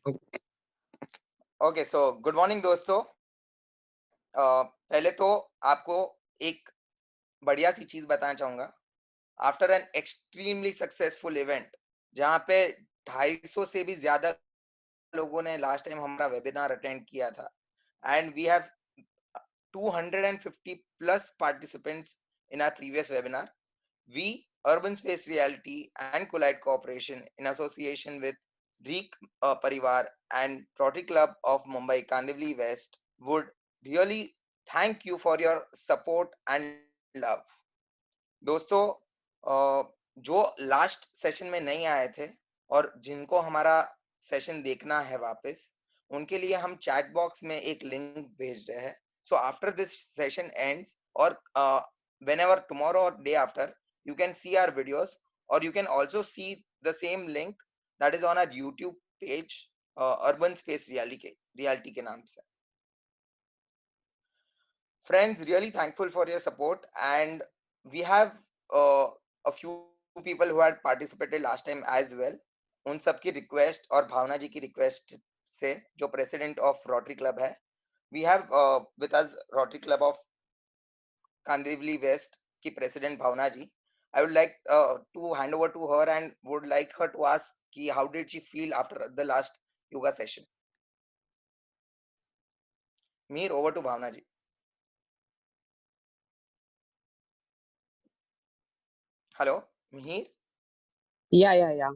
Okay so good morning दोस्तों। पहले तो आपको एक बढ़िया सी चीज बताना चाहूंगा। After an extremely successful event जहाँ पे 250 से भी ज्यादा लोगों ने लास्ट टाइम हमारा वेबिनार अटेंड किया था and we have 250 plus participants in our previous webinar. We, Urban Space Reality and Collide Corporation, in association with Reek Parivar and Rotary Club of Mumbai, Kandivali West, would really thank you for your support and love. दोस्तों, जो last session में नहीं आए थे और जिनको हमारा session देखना है वापस, उनके लिए हम चैट बॉक्स में एक लिंक भेज रहे हैं. So after this session ends, or whenever tomorrow or day after, you can see our videos, or you can also see the same link that is on our YouTube page, Urban Space Reality के नाम से. Friends, really thankful for your support, and we have a few people who had participated last time as well. उन सब की request और भावना जी की request से, जो प्रेसिडेंट ऑफ रोटरी क्लब है, we have with us Rotary Club of Kandivali West की president Bhavna ji. I would like to hand over to her and would like her to ask कि how did she feel after the last yoga session. Mir, over to Bhavna ji. Hello, Mir. Yeah.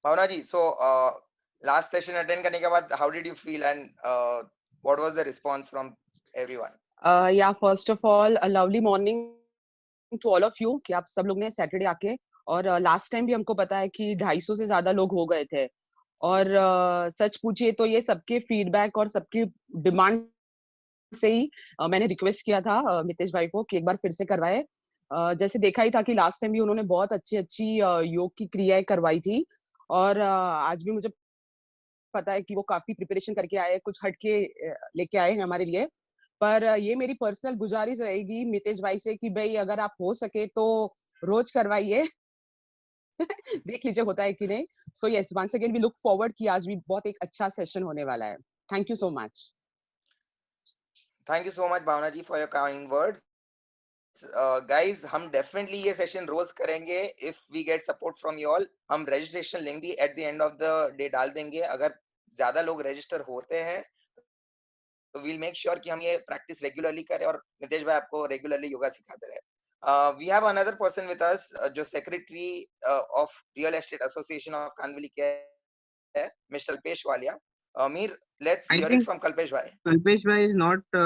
Bhavna ji, so last session attend करने के बाद how did you feel and what was the response from everyone? Yeah, first of all, a lovely morning to all of you कि आप सब लोग ने Saturday आके, और लास्ट टाइम भी हमको पता है कि 250 से ज्यादा लोग हो गए थे, और सच पूछिए तो ये सबके फीडबैक और सबकी डिमांड से ही मैंने रिक्वेस्ट किया था मितेश भाई को कि एक बार फिर से करवाए. जैसे देखा ही था कि लास्ट टाइम भी उन्होंने बहुत अच्छी योग की क्रियाएं करवाई थी, और आज भी मुझे पता है कि वो काफी प्रिपरेशन करके आए, कुछ हटके लेके आए हैं हमारे लिए. पर ये मेरी पर्सनल गुजारिश रहेगी मितेश भाई से कि भाई अगर आप हो सके तो रोज करवाइए. देख लीजिए होता है कि नहीं. So yes, once again we look forward कि आज भी बहुत एक अच्छा सेशन होने वाला है. Thank you so much. Thank you so much Bhavna ji for your kind words. Guys हम डेफिनेटली ये सेशन रोज करेंगे if we get support from you all. हम रजिस्ट्रेशन लिंक भी at the end of the day डाल देंगे. अगर ज्यादा लोग रजिस्टर होते हैं तो वील मेक श्योर कि हम ये प्रैक्टिस रेगुलरली करें और नितेश भाई आपको रेगुलरली योगा सिखाते रहे. We have another person with us, जो secretary of real estate association of Kandivali के है, मिस्टर कल्पेश वालिया. मीर, let's I hear it think from Kalpesh bhai. Kalpesh bhai is not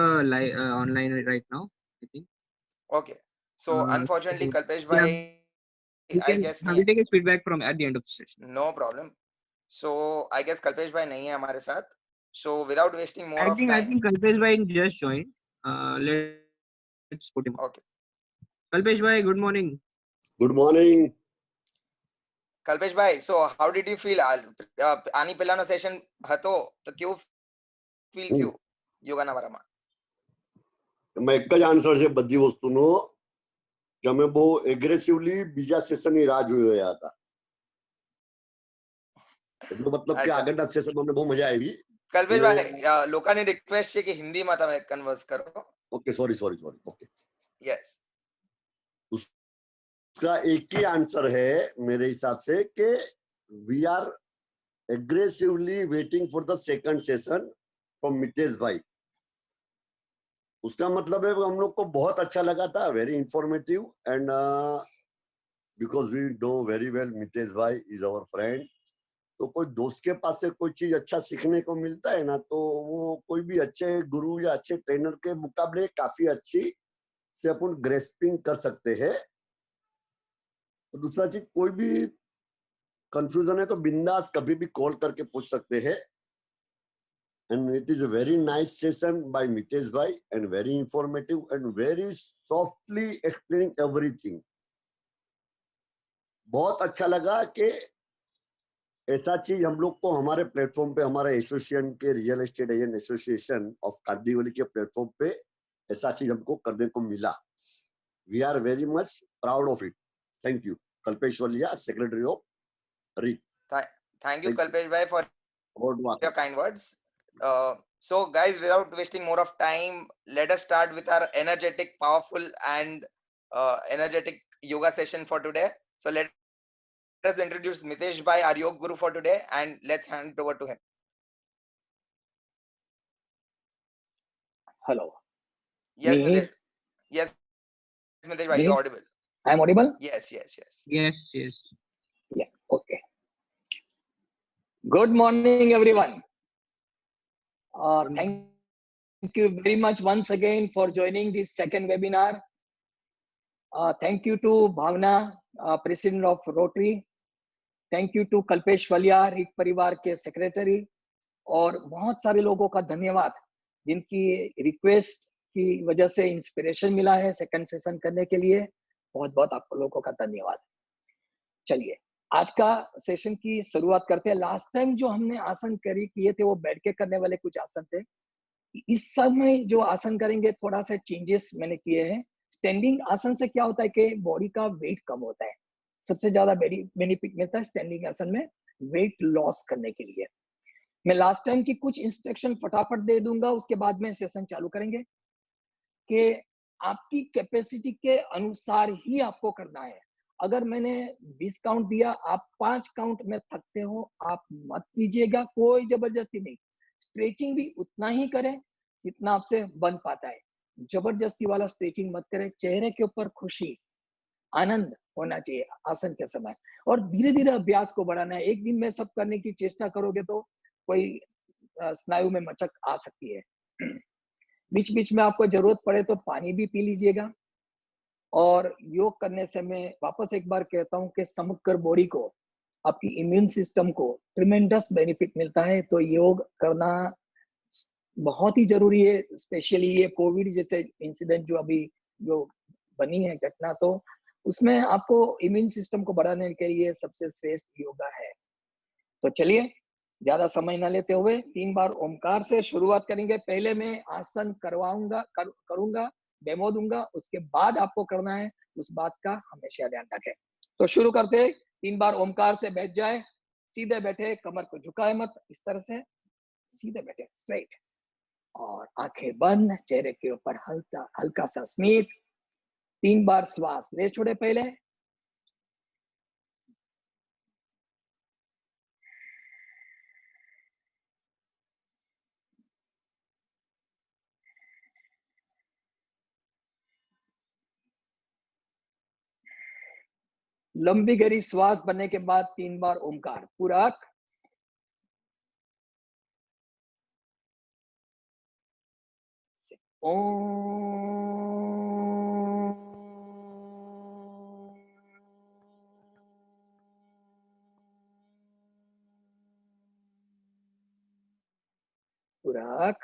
online right now. I think. Okay, so unfortunately So, Kalpesh yeah, भाई I guess नहीं we है. take his feedback from at the end of the session. No problem. So I guess Kalpesh भाई नहीं है हमारे साथ. So without wasting more I of think time. Kalpesh bhai just joined. Let's put him. Okay. Kalpesh bhai, good morning. Good morning. Kalpesh ભાઈ, so how did you feel? આની પહેલાનો session હતો તો કેવું ફીલ થયું યોગાના વારામાં? એમાં એક જ આન્સર છે બધી વસ્તુનો કે અમે બહુ એગ્રેસિવલી બીજા સેશનની રાહ જોઈ રહ્યા હતા. એટલો મતલબ કે આગળના સેશનમાં અમને બહુ મજા આવી. કલ્પેશ ભાઈ, લોકોની રિક્વેસ્ટ છે કે હિન્દીમાં તમે કન્વર્સ કરો. Okay, sorry. Okay, yes. उसका एक ही आंसर है मेरे हिसाब से कि we are aggressively waiting for the second session from Mitesh भाई. उसका मतलब है हम लोग को बहुत अच्छा लगा था, very informative, and because we know very well Mitesh भाई इज आवर फ्रेंड. तो कोई दोस्त के पास से कोई चीज अच्छा सीखने को मिलता है ना, तो वो कोई भी अच्छे गुरु या अच्छे ट्रेनर के मुकाबले काफी अच्छी से अपन ग्रेस्पिंग कर सकते हैं. तो दूसरा चीज, कोई भी कंफ्यूजन है तो बिंदास कभी भी कॉल करके पूछ सकते हैं. And it is a very nice session by Mitesh Bhai and very informative and very softly explaining everything. बहुत अच्छा लगा कि ऐसा चीज हम लोग को हमारे प्लेटफॉर्म पे, हमारे एसोसिएशन के real estate agent association of Kandivali के प्लेटफॉर्म पे ऐसा चीज हमको करने को मिला. We are very much proud of it. Thank you. Kalpesh Walia, secretary of रीक. Thank you, Thank you. Kalpesh bhai, for About your kind words. So guys, without wasting more of time, let us start with our energetic, powerful and energetic yoga session for today. So let us introduce Mitesh bhai, our yoga guru for today, and let's hand it over to him. Hello. Yes, Me, Mitesh. Yes, Mitesh bhai, me, you're audible. I'm audible? Yes, yes, yes. Yes, yes. Yeah, okay. Good morning, everyone. Thank you very much once again for joining this second webinar. Thank you to Bhavna, President of Rotary. Thank you to Kalpesh Walia, एक परिवार के secretary, और बहुत सारे लोगों का धन्यवाद जिनकी रिक्वेस्ट की वजह से इंस्पिरेशन मिला है सेकंड सेशन करने के लिए। बहुत बहुत आप लोगों का धन्यवाद। चलिए आज का सेशन की शुरुआत करते हैं। लास्ट टाइम जो हमने आसन किए थे वो बैठ के करने वाले कुछ आसन थे। इस समय जो आसन करेंगे थोड़ा सा चेंजेस मैंने किए हैं। स्टैंडिंग आसन से क्या होता है कि बॉडी का वेट कम होता है। सबसे ज्यादा बेनिफिट मिलता है स्टैंडिंग आसन में वेट लॉस करने के लिए। मैं लास्ट टाइम की कुछ इंस्ट्रक्शन फटाफट दे दूंगा, उसके बाद में सेशन चालू करेंगे कि आपकी कैपेसिटी के अनुसार ही आपको करना है। अगर मैंने 20 काउंट दिया, आप 5 काउंट में थकते हो, आप मत कीजिएगा, कोई जबरदस्ती नहीं। स्ट्रेचिंग भी उतना ही करें जितना आपसे बन पाता है। जबरदस्ती वाला स्ट्रेचिंग मत करें। चेहरे के ऊपर खुशी, आनंद होना चाहिए आसन के समय, और धीरे धीरे अभ्यास को बढ़ाना है। एक दिन में सब करने की चेष्टा करोगे तो कोई स्नायु में मचक आ सकती है। बीच बीच में आपको जरूरत पड़े तो पानी भी पी लीजिएगा। और योग करने से मैं वापस एक बार कहता हूं कि समग्र बॉडी को, आपकी इम्यून सिस्टम को ट्रिमेंडस बेनिफिट मिलता है। तो योग करना बहुत ही जरूरी है। स्पेशली ये कोविड जैसे इंसिडेंट जो अभी जो बनी है घटना, तो उसमें आपको इम्यून सिस्टम को बढ़ाने के लिए सबसे श्रेष्ठ योगा है। तो चलिए ज्यादा समय न लेते हुए 3 बार ओमकार से शुरुआत करेंगे। पहले मैं आसन करूंगा, डेमो दूंगा, उसके बाद आपको करना है। उस बात का हमेशा ध्यान रखें। तो शुरू करते 3 बार ओमकार से। बैठ जाए, सीधे बैठे, कमर को झुकाए मत, इस तरह से सीधे बैठे स्ट्रेट, और आंखें बंद, चेहरे के ऊपर हल्का हल्का सा स्मित। 3 बार श्वास ले छोड़े पहले, लंबी गहरी श्वास बनने के बाद 3 बार ओमकार पूरा। पूरा पूरा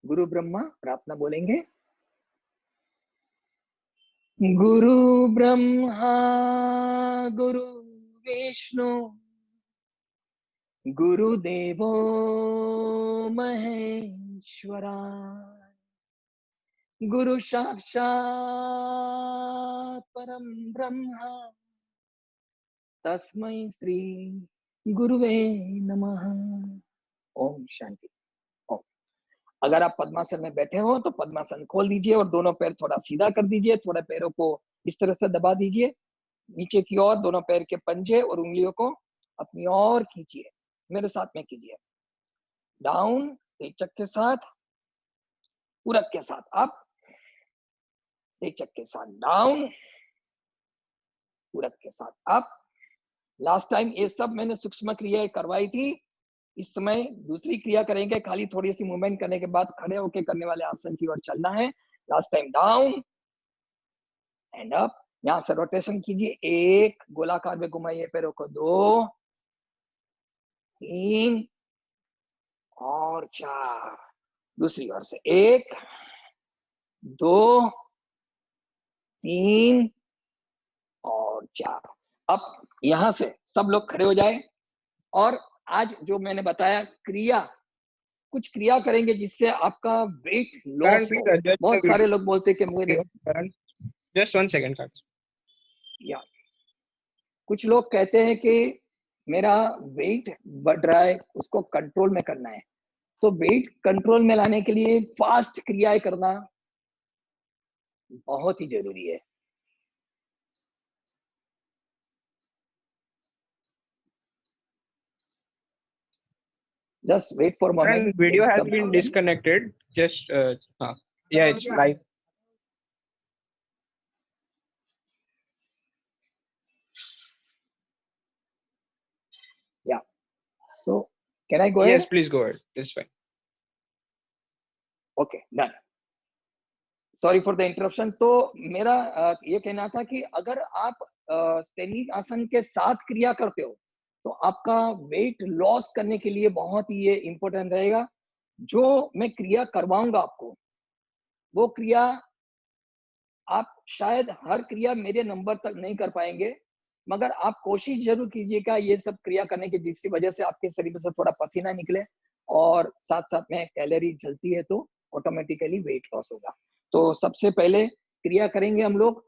गुरु ब्रह्मा प्रार्थना बोलेंगे। गुरु ब्रह्मा गुरु विष्णु गुरुदेवो महेश्वरा, गुरु साक्षात परम ब्रह्मा तस्मै श्री गुरुवे नमः। ओम शांति। ओम। अगर आप पद्मासन में बैठे हो तो पद्मासन खोल दीजिए और दोनों पैर थोड़ा सीधा कर दीजिए। थोड़े पैरों को इस तरह से दबा दीजिए नीचे की ओर। दोनों पैर के पंजे और उंगलियों को अपनी ओर खींचिए। मेरे साथ में कीजिए। डाउन, रेचक के साथ, पूरक के साथ अप, रेचक के साथ डाउन, पूरक के साथ अप। लास्ट टाइम ये सब मैंने सूक्ष्म क्रियाएं करवाई थी। इस समय दूसरी क्रिया करेंगे। खाली थोड़ी सी मूवमेंट करने के बाद खड़े होकर करने वाले आसन की ओर चलना है। Last time down and up. यहां से रोटेशन कीजिए। 1, गोलाकार में घुमाइए पैरों को। 2, 3 और 4, दूसरी ओर से 1 2 3 और 4। अब यहां से सब लोग खड़े हो जाए और आज जो मैंने बताया क्रिया, कुछ क्रिया करेंगे जिससे आपका वेट लॉस हो। बहुत सारे लोग बोलते हैं कि मुझे just 1 second Karthik. या कुछ लोग कहते हैं कि मेरा वेट बढ़ रहा है, उसको कंट्रोल में करना है। तो वेट कंट्रोल में लाने के लिए फास्ट क्रियाएं करना बहुत ही जरूरी है। Just wait for a moment. And video There is has some been problem. disconnected. Just yeah, it's live. Yeah. So can I go Yes, ahead? please go ahead. This is fine. Okay, done. Sorry for the interruption. तो मेरा ये कहना था कि अगर आप standing आसन के साथ क्रिया करते हो तो आपका वेट लॉस करने के लिए बहुत ही ये इंपॉर्टेंट रहेगा। जो मैं क्रिया करवाऊंगा आपको, वो क्रिया आप शायद हर क्रिया मेरे नंबर तक नहीं कर पाएंगे, मगर आप कोशिश जरूर कीजिएगा ये सब क्रिया करने की, जिसकी वजह से आपके शरीर से थोड़ा पसीना निकले और साथ साथ में कैलोरी जलती है तो ऑटोमेटिकली वेट लॉस होगा। तो सबसे पहले क्रिया करेंगे हम लोग,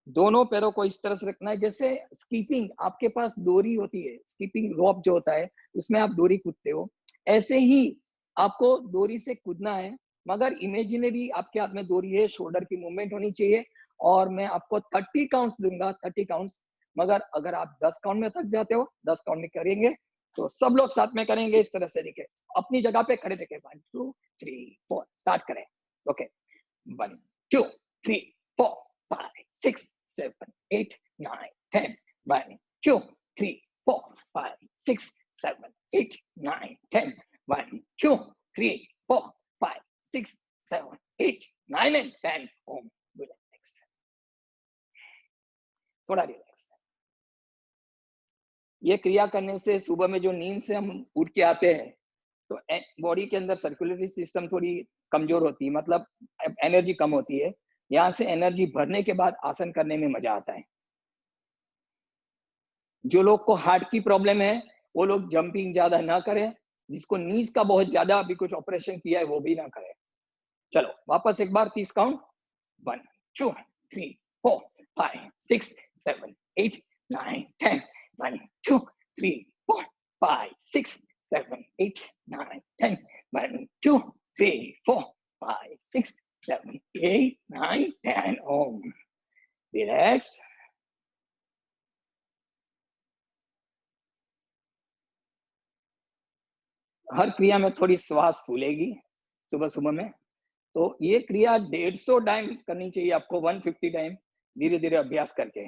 दोनों पैरों को इस तरह से रखना है जैसे स्कीपिंग, आपके पास डोरी होती है, स्कीपिंग रोप जो होता है उसमें आप डोरी कूदते हो, ऐसे ही आपको डोरी से कूदना है, मगर इमेजिनरी आपके हाथ में डोरी है, शोल्डर की मूवमेंट होनी चाहिए। और मैं आपको 30 काउंट्स दूंगा, 30 काउंट्स, मगर अगर आप 10 काउंट में थक जाते हो 10 काउंट में करेंगे। तो सब लोग साथ में करेंगे इस तरह से, देखिए अपनी जगह पे खड़े देखे, 1 2 3 4 स्टार्ट करें। ओके 1 2 3 4 5 6 7 8 9 10 1 2 3 4 5 6 7 8 9 10 1 2 3 4 5 6 7 8 9 and 10 ओम रिलैक्स, थोड़ा रिलैक्स। ये क्रिया करने से सुबह में जो नींद से हम उठ के आते हैं तो बॉडी के अंदर सर्कुलेटरी सिस्टम थोड़ी कमजोर होती है, मतलब एनर्जी कम होती है। यहाँ से एनर्जी भरने के बाद आसन करने में मजा आता है। जो लोग को हार्ट की प्रॉब्लम है वो लोग जंपिंग ज्यादा ना करें, जिसको नीज का बहुत ज्यादा अभी कुछ ऑपरेशन किया है वो भी ना करें। चलो वापस एक बार 30 काउंट, 1 2 3 4 5 6 7 8 9 10 1 2 3 4 5 6 7 8 9 10 1 2 3 4 5 6 7 8 9 10 ओम रिलैक्स। हर क्रिया में थोड़ी श्वास फूलेगी सुबह सुबह में, तो ये क्रिया 150 टाइम करनी चाहिए आपको, 150 टाइम, धीरे धीरे अभ्यास करके।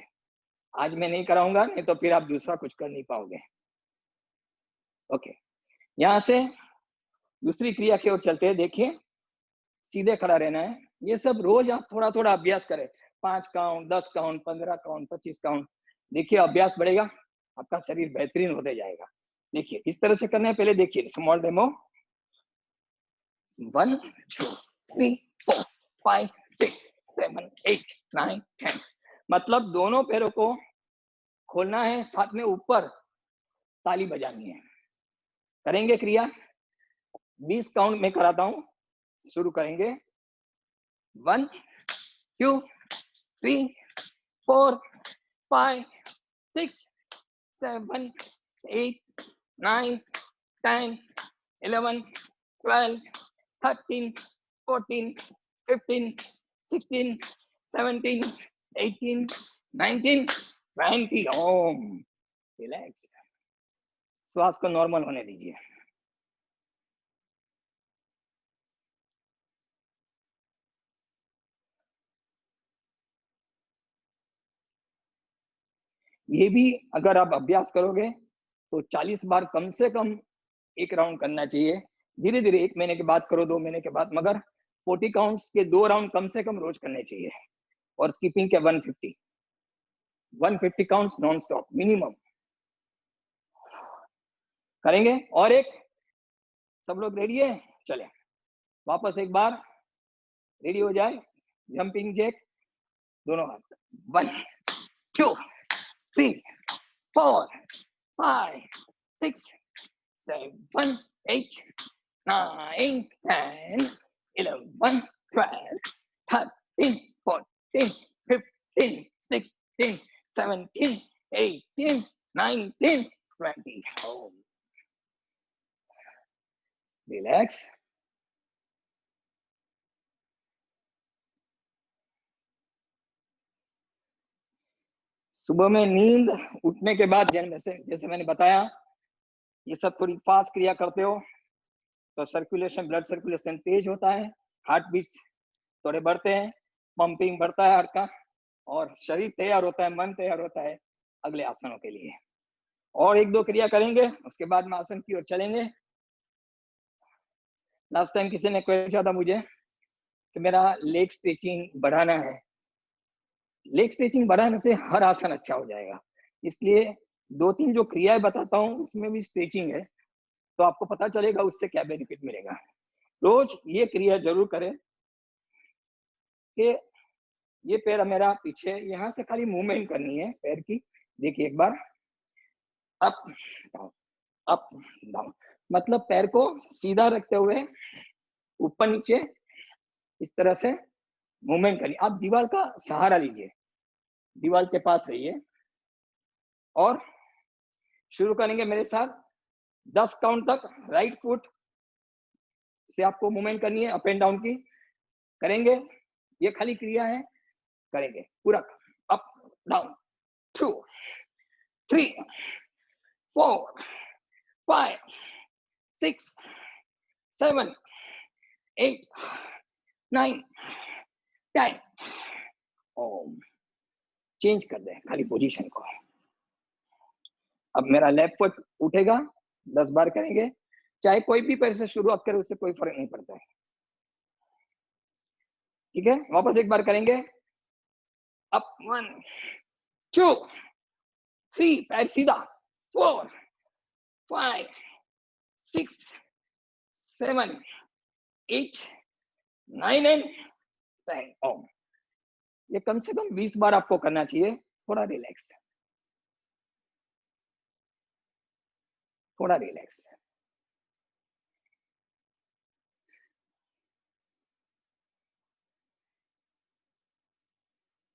आज मैं नहीं कराऊंगा, नहीं तो फिर आप दूसरा कुछ कर नहीं पाओगे। ओके, यहाँ से दूसरी क्रिया की ओर चलते हैं। देखिए सीधे खड़ा रहना है, ये सब रोज आप थोड़ा थोड़ा अभ्यास करें, 5 काउंट 10 काउंट 15 काउंट 25 काउंट। देखिए अभ्यास बढ़ेगा, आपका शरीर बेहतरीन होते जाएगा। देखिए इस तरह से करना है, पहले देखिए स्मॉल डेमो, 1 2 3 4 5 6 7 8 9 10, मतलब दोनों पैरों को खोलना है, साथ में ऊपर ताली बजानी है। करेंगे क्रिया, 20 काउंट में कराता हूं, शुरू करेंगे। 1 2 3 4 5 6 7 8 9 10 11 12 13 14 15 16 17 18 19 20 ओम रिलैक्स। श्वास को नॉर्मल होने दीजिए। ये भी अगर आप अभ्यास करोगे तो 40 बार कम से कम एक राउंड करना चाहिए। धीरे धीरे 1 महीने के बाद करो, 2 महीने के बाद, मगर 40 काउंट्स के 2 राउंड कम से कम रोज करने चाहिए। और स्कीपिंग के 150 काउंट्स नॉन स्टॉप मिनिमम। करेंगे। और एक, सब लोग रेडी है? चले वापस एक बार रेडी हो जाए। जंपिंग जैक दोनों हाथ, 1 2 3 4 5 6 7 8 9 10 11 12 13 14 15 16 17 18 19 20. Oh. Relax. सुबह में नींद उठने के बाद जैसे मैंने बताया, ये सब थोड़ी फास्ट क्रिया करते हो तो सर्कुलेशन, ब्लड सर्कुलेशन तेज होता है, हार्ट बीट्स थोड़े बढ़ते हैं, पंपिंग बढ़ता है हार्ट का, और शरीर तैयार होता है, मन तैयार होता है अगले आसनों के लिए। और एक दो क्रिया करेंगे, उसके बाद में आसन की ओर चलेंगे। लास्ट टाइम किसी ने क्वेश्चन किया था मुझे कि मेरा लेग स्ट्रेचिंग बढ़ाना है। लेग स्ट्रेचिंग बढ़ाने से हर आसन अच्छा हो जाएगा, इसलिए 2-3 जो क्रियाएं बताता हूँ उसमें भी स्ट्रेचिंग है, तो आपको पता चलेगा उससे क्या बेनिफिट मिलेगा। रोज ये क्रिया जरूर करें कि ये पैर मेरा पीछे, यहाँ से खाली मूवमेंट करनी है पैर की। देखिए एक बार, अप डाउन अप डाउन, मतलब पैर को सीधा रखते हुए ऊपर नीचे इस तरह से मूवमेंट करिए। आप दीवार का सहारा लीजिए, दीवार के पास रहिए और शुरू करेंगे मेरे साथ। 10 काउंट तक राइट फुट से आपको मूवमेंट करनी है, अप एंड डाउन की करेंगे। ये खाली क्रिया है, करेंगे पूरा। Up down, 2 3 4 5 6 7 8 9 10। ओम। चेंज कर दें खाली पोजीशन को। अब मेरा लेफ्ट फुट उठेगा, 10 बार करेंगे, चाहे कोई भी पैर से शुरुआत करे, उससे कोई फर्क नहीं पड़ता है। ठीक है, वापस एक बार करेंगे। अप 1 2 3, पैर सीधा, 4 5 6 7 8 9 एंड 10। ओम। ये कम से कम 20 बार आपको करना चाहिए। थोड़ा रिलैक्स, थोड़ा रिलैक्स।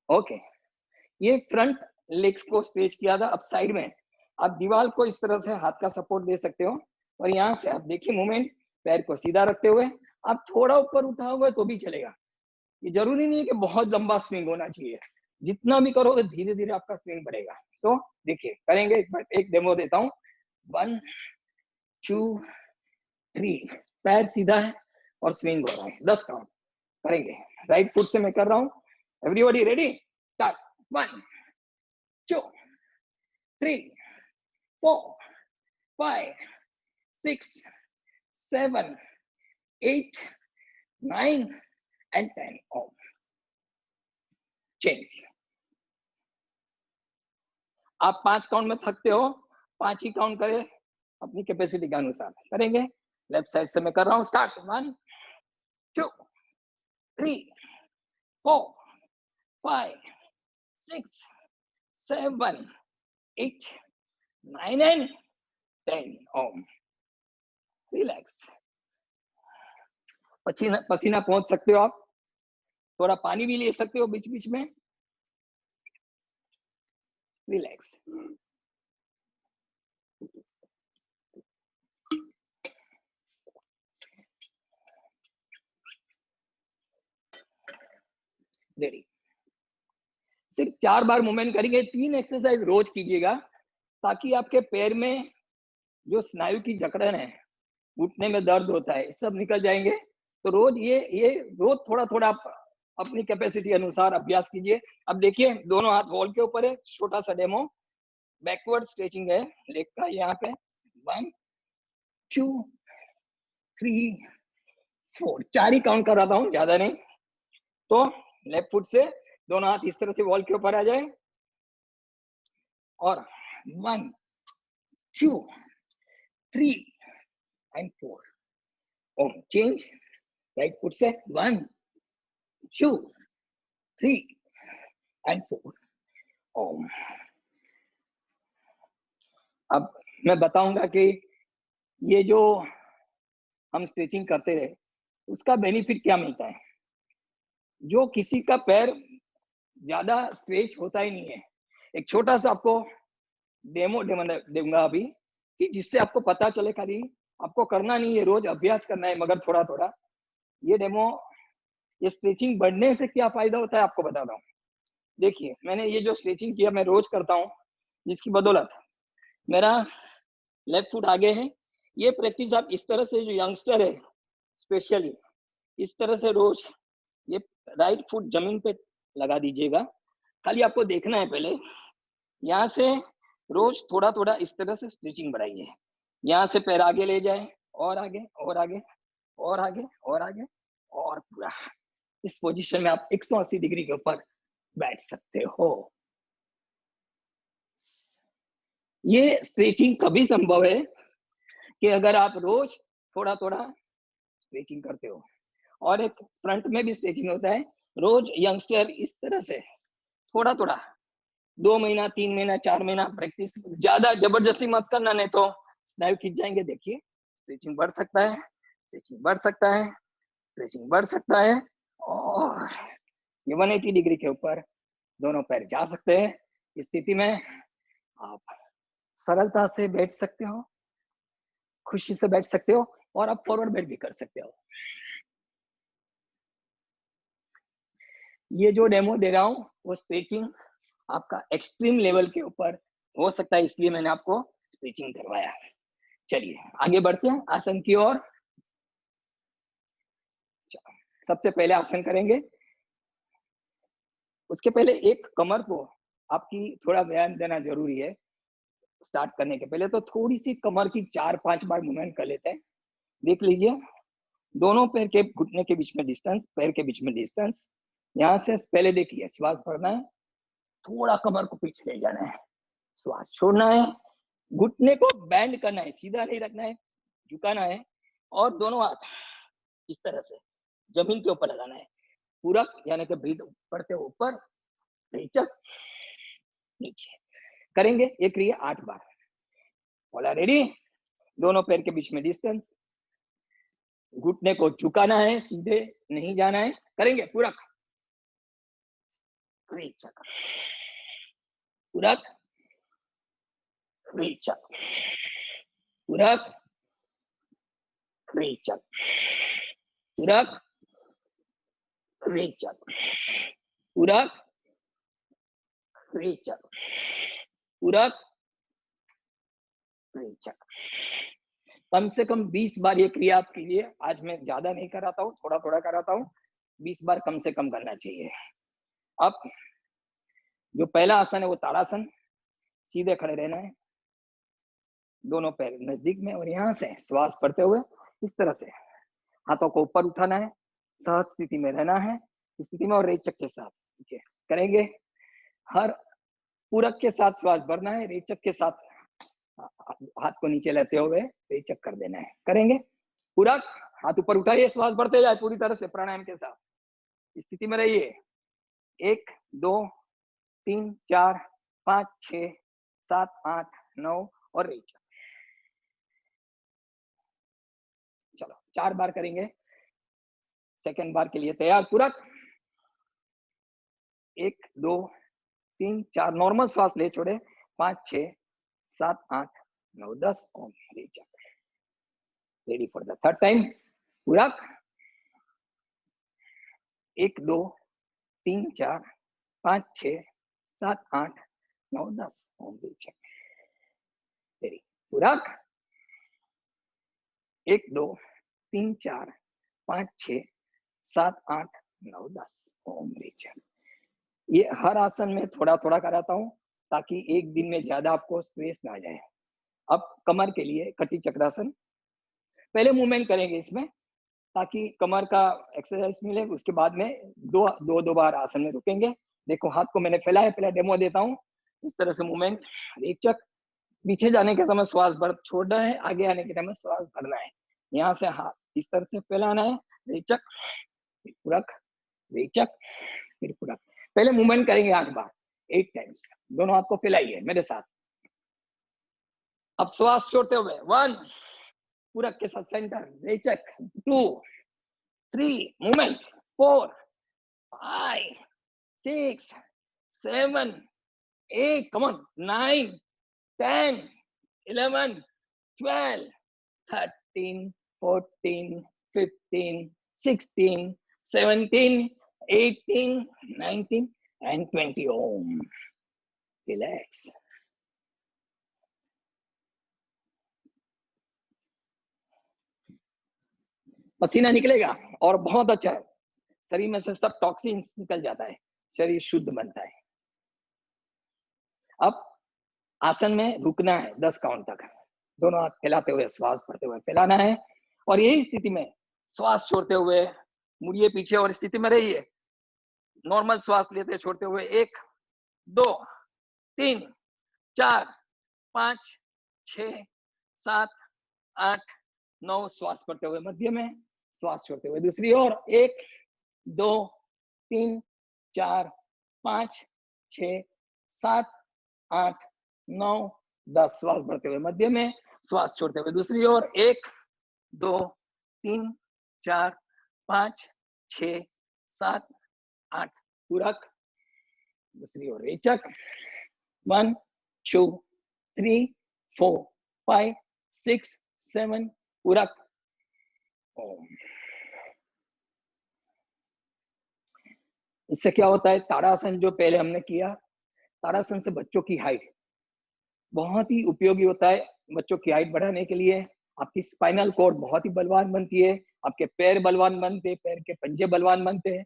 ओके, ये फ्रंट लेग्स को स्ट्रेच किया था। अब साइड में आप दीवार को इस तरह से हाथ का सपोर्ट दे सकते हो, और यहाँ से आप देखिए मूवमेंट, पैर को सीधा रखते हुए आप थोड़ा ऊपर उठाओगे तो भी चलेगा। ये जरूरी नहीं है कि बहुत लंबा स्विंग होना चाहिए, जितना भी करोगे धीरे धीरे आपका स्विंग बढ़ेगा। तो देखिए करेंगे, एक बार एक डेमो देता हूँ। 1 2 3, पैर सीधा है और स्विंग हो रहा है। 10 काउंट करेंगे। राइट फुट से मैं कर रहा हूँ। Everybody ready? Start. 1 2 3 4 5 6 7 8 9 and 10। Om. Change. आप 5 काउंट में थकते हो, 5 ही काउंट करें, अपनी कैपेसिटी के अनुसार करेंगे। लेफ्ट साइड से मैं कर रहा हूँ। स्टार्ट। 1 2 3 4 5 6 7 8 9 and 10। ओम। रिलैक्स। पसीना पसीना पहुंच सकते हो आप, थोड़ा पानी भी ले सकते हो बीच बीच में। रिलैक्स। रेडी। सिर्फ 4 बार मूवमेंट करेंगे। 3 एक्सरसाइज रोज कीजिएगा, ताकि आपके पैर में जो स्नायु की जकड़न है, घुटने में दर्द होता है, सब निकल जाएंगे। तो रोज ये रोज थोड़ा थोड़ा आप अपनी कैपेसिटी अनुसार अभ्यास कीजिए। अब देखिए दोनों हाथ वॉल के ऊपर है। छोटा सा डेमो, बैकवर्ड स्ट्रेचिंग है लेग का। यहाँ पे 1 2 3 4, 4 ही काउंट कर रहा हूँ, ज्यादा नहीं। तो लेफ्ट फुट से दोनों हाथ इस तरह से वॉल के ऊपर आ जाए, और 1 2 3 and 4. Change. Right foot से 1, 2, 3 and 4. अब मैं बताऊंगा कि ये जो हम स्ट्रेचिंग करते रहे उसका बेनिफिट क्या मिलता है। जो किसी का पैर ज्यादा स्ट्रेच होता ही नहीं है, एक छोटा सा आपको डेमो दूंगा अभी कि जिससे आपको पता चले। खाली आपको करना नहीं है, रोज अभ्यास करना है, मगर थोड़ा थोड़ा। ये डेमो, ये स्ट्रेचिंग बढ़ने से क्या फायदा होता है आपको बताता हूँ। देखिए, मैंने ये जो स्ट्रेचिंग किया मैं रोज करता हूँ, जिसकी बदौलत मेरा लेफ्ट फुट आगे है। ये प्रैक्टिस आप इस तरह से, जो यंगस्टर है स्पेशली, इस तरह से रोज ये राइट फुट जमीन पे लगा दीजिएगा। खाली आपको देखना है, पहले यहाँ से रोज थोड़ा थोड़ा इस तरह से स्ट्रेचिंग बढ़ाइए। यहाँ से पैर आगे ले जाए, और आगे और आगे और आगे और आगे, और पूरा इस पोजीशन में आप 180 डिग्री के ऊपर बैठ सकते हो। ये स्ट्रेचिंग कभी संभव है कि अगर आप रोज थोड़ा थोड़ा स्ट्रेचिंग करते हो। और एक फ्रंट में भी स्ट्रेचिंग होता है। रोज यंगस्टर इस तरह से थोड़ा थोड़ा 2 महीना, 3 महीना, 4 महीना प्रैक्टिस, ज्यादा जबरदस्ती मत करना, नहीं तो स्नायु खींच जाएंगे। देखिए, स्ट्रेचिंग बढ़ सकता है, स्ट्रेचिंग बढ़ सकता है, स्ट्रेचिंग बढ़ सकता है, और ये 180 डिग्री के ऊपर दोनों पैर जा सकते हैं। इस स्थिति में आप सरलता से बैठ सकते हो, खुशी से बैठ सकते हो, और आप फॉरवर्ड बेंड भी कर सकते हो। ये जो डेमो दे रहा हूँ वो स्ट्रेचिंग आपका एक्सट्रीम लेवल के ऊपर हो सकता है, इसलिए मैंने आपको स्ट्रेचिंग करवाया। चलिए आगे बढ़ते हैं आसन की ओर। सबसे पहले आसन करेंगे, उसके पहले एक कमर को आपकी थोड़ा व्यायाम देना जरूरी है। स्टार्ट करने के पहले तो थोड़ी सी कमर की 4-5 बार मूवमेंट कर लेते हैं। देख लीजिए, दोनों पैर के घुटने के बीच में डिस्टेंस, पैर के बीच में डिस्टेंस। यहाँ से पहले देखिए, श्वास भरना है, थोड़ा कमर को पीछे ले जाना है, श्वास छोड़ना है, घुटने को बैंड करना है, सीधा नहीं रखना है, झुकाना है, और दोनों हाथ इस तरह से जमीन के ऊपर लगाना है। पूरक यानी कि ब्रीथ पढ़ते हो ऊपर, रेचक नीचे करेंगे। ये क्रिया 8 बार। बोला रेडी? दोनों पैर के बीच में डिस्टेंस, घुटने को झुकाना है, सीधे नहीं जाना है। करेंगे पूरक, रेचक, पूरक, रेचक, पूरक, रेचक, पूरक, रेचक, पूरक, रेचक, पूरक, रेचक। कम से कम 20 बार ये क्रिया आपके लिए, आज मैं ज्यादा नहीं कराता हूँ, थोड़ा थोड़ा कराता हूँ, 20 बार कम से कम करना चाहिए। अब जो पहला आसन है वो ताड़ासन, सीधे खड़े रहना है, दोनों पैर नजदीक में, और यहाँ से श्वास पड़ते हुए इस तरह से हाथों को ऊपर उठाना है, सहज स्थिति में रहना है, इस स्थिति में, और रेचक के साथ नीचे करेंगे। हर पूरक के साथ श्वास भरना है, रेचक के साथ हाथ को नीचे लेते हुए रेचक कर देना है। करेंगे पूरक, हाथ ऊपर उठाइए, श्वास बढ़ते जाए पूरी तरह से प्राणायाम के साथ, स्थिति में रहिए। 1 2 3 4 5 6 7 8 9 और रेचक। चलो 4 बार करेंगे। सेकंड बार के लिए तैयार? पूरक 1 2 3 4, नॉर्मल श्वास ले छोड़े, 5 6 7 8 9 10 और रेचक। Ready for the third time? पूरक 1 2 3 4 5 6 7 8 9 10 और रेचक। रेडी? पूरक 1 2 3 4 5 6 7 8 9 10 ओम रेचक। ये हर आसन में थोड़ा थोड़ा कराता हूँ ताकि एक दिन में ज्यादा आपको स्ट्रेस ना आ जाए। अब कमर के लिए कटी चक्रासन, पहले मूवमेंट करेंगे इसमें ताकि कमर का एक्सरसाइज मिले। उसके बाद में दो बार आसन में रुकेंगे। देखो हाथ को मैंने फैलाया, पहले डेमो देता हूँ। इस तरह से मूवमेंट, रेचक, पीछे जाने के समय श्वास भर छोड़ना है, आगे आने के समय श्वास भरना है। यहाँ से हाथ इस तरह से फैलाना है, रेचक, फिर पूरक, रेचक, फिर पूरक। पहले मूवमेंट करेंगे 8 बार, 8 टाइम्स। दोनों हाथ को फैलाइए मेरे साथ। अब श्वास छोड़ते हुए 1, पूरक के साथ centre, रेचक, 2, 3, movement, 4, 5, 6, 7, 8, come on, 9, 10, 11, 12, 13, 14, 15, 16, 17, 18, 19, and 20. Om. Relax. पसीना निकलेगा और बहुत अच्छा है, शरीर में से सब टॉक्सिन्स निकल जाता है, शरीर शुद्ध बनता है। अब आसन में रुकना है 10 काउंट तक, दोनों हाथ फैलाते हुए श्वास भरते हुए फैलाना है, और यही स्थिति में श्वास छोड़ते हुए मुड़िए पीछे और स्थिति में रहिए। नॉर्मल श्वास लेते छोड़ते हुए 1, 2, 3, 4, 5, 6, 7, 8, 9, श्वास भरते हुए मध्य में, श्वास छोड़ते हुए दूसरी ओर 1, 2, 3, 4, 5, 6, 7, 8, 9, 10, श्वास भरते हुए मध्य में, श्वास छोड़ते हुए दूसरी ओर 1, 2, 3, 4, 5, 6, 7, 8, पूरक, दूसरी ओर रेचक, 1, 2, 3, 4, 5, 6, 7, पूरक। ओम। इससे क्या होता है, ताड़ासन जो पहले हमने किया, ताड़ासन से बच्चों की हाइट बहुत ही उपयोगी होता है। बच्चों की हाइट बढ़ाने के लिए आपकी स्पाइनल कॉर्ड बहुत ही बलवान बनती है, आपके पैर बलवान बनते हैं, पैर के पंजे बलवान बनते हैं।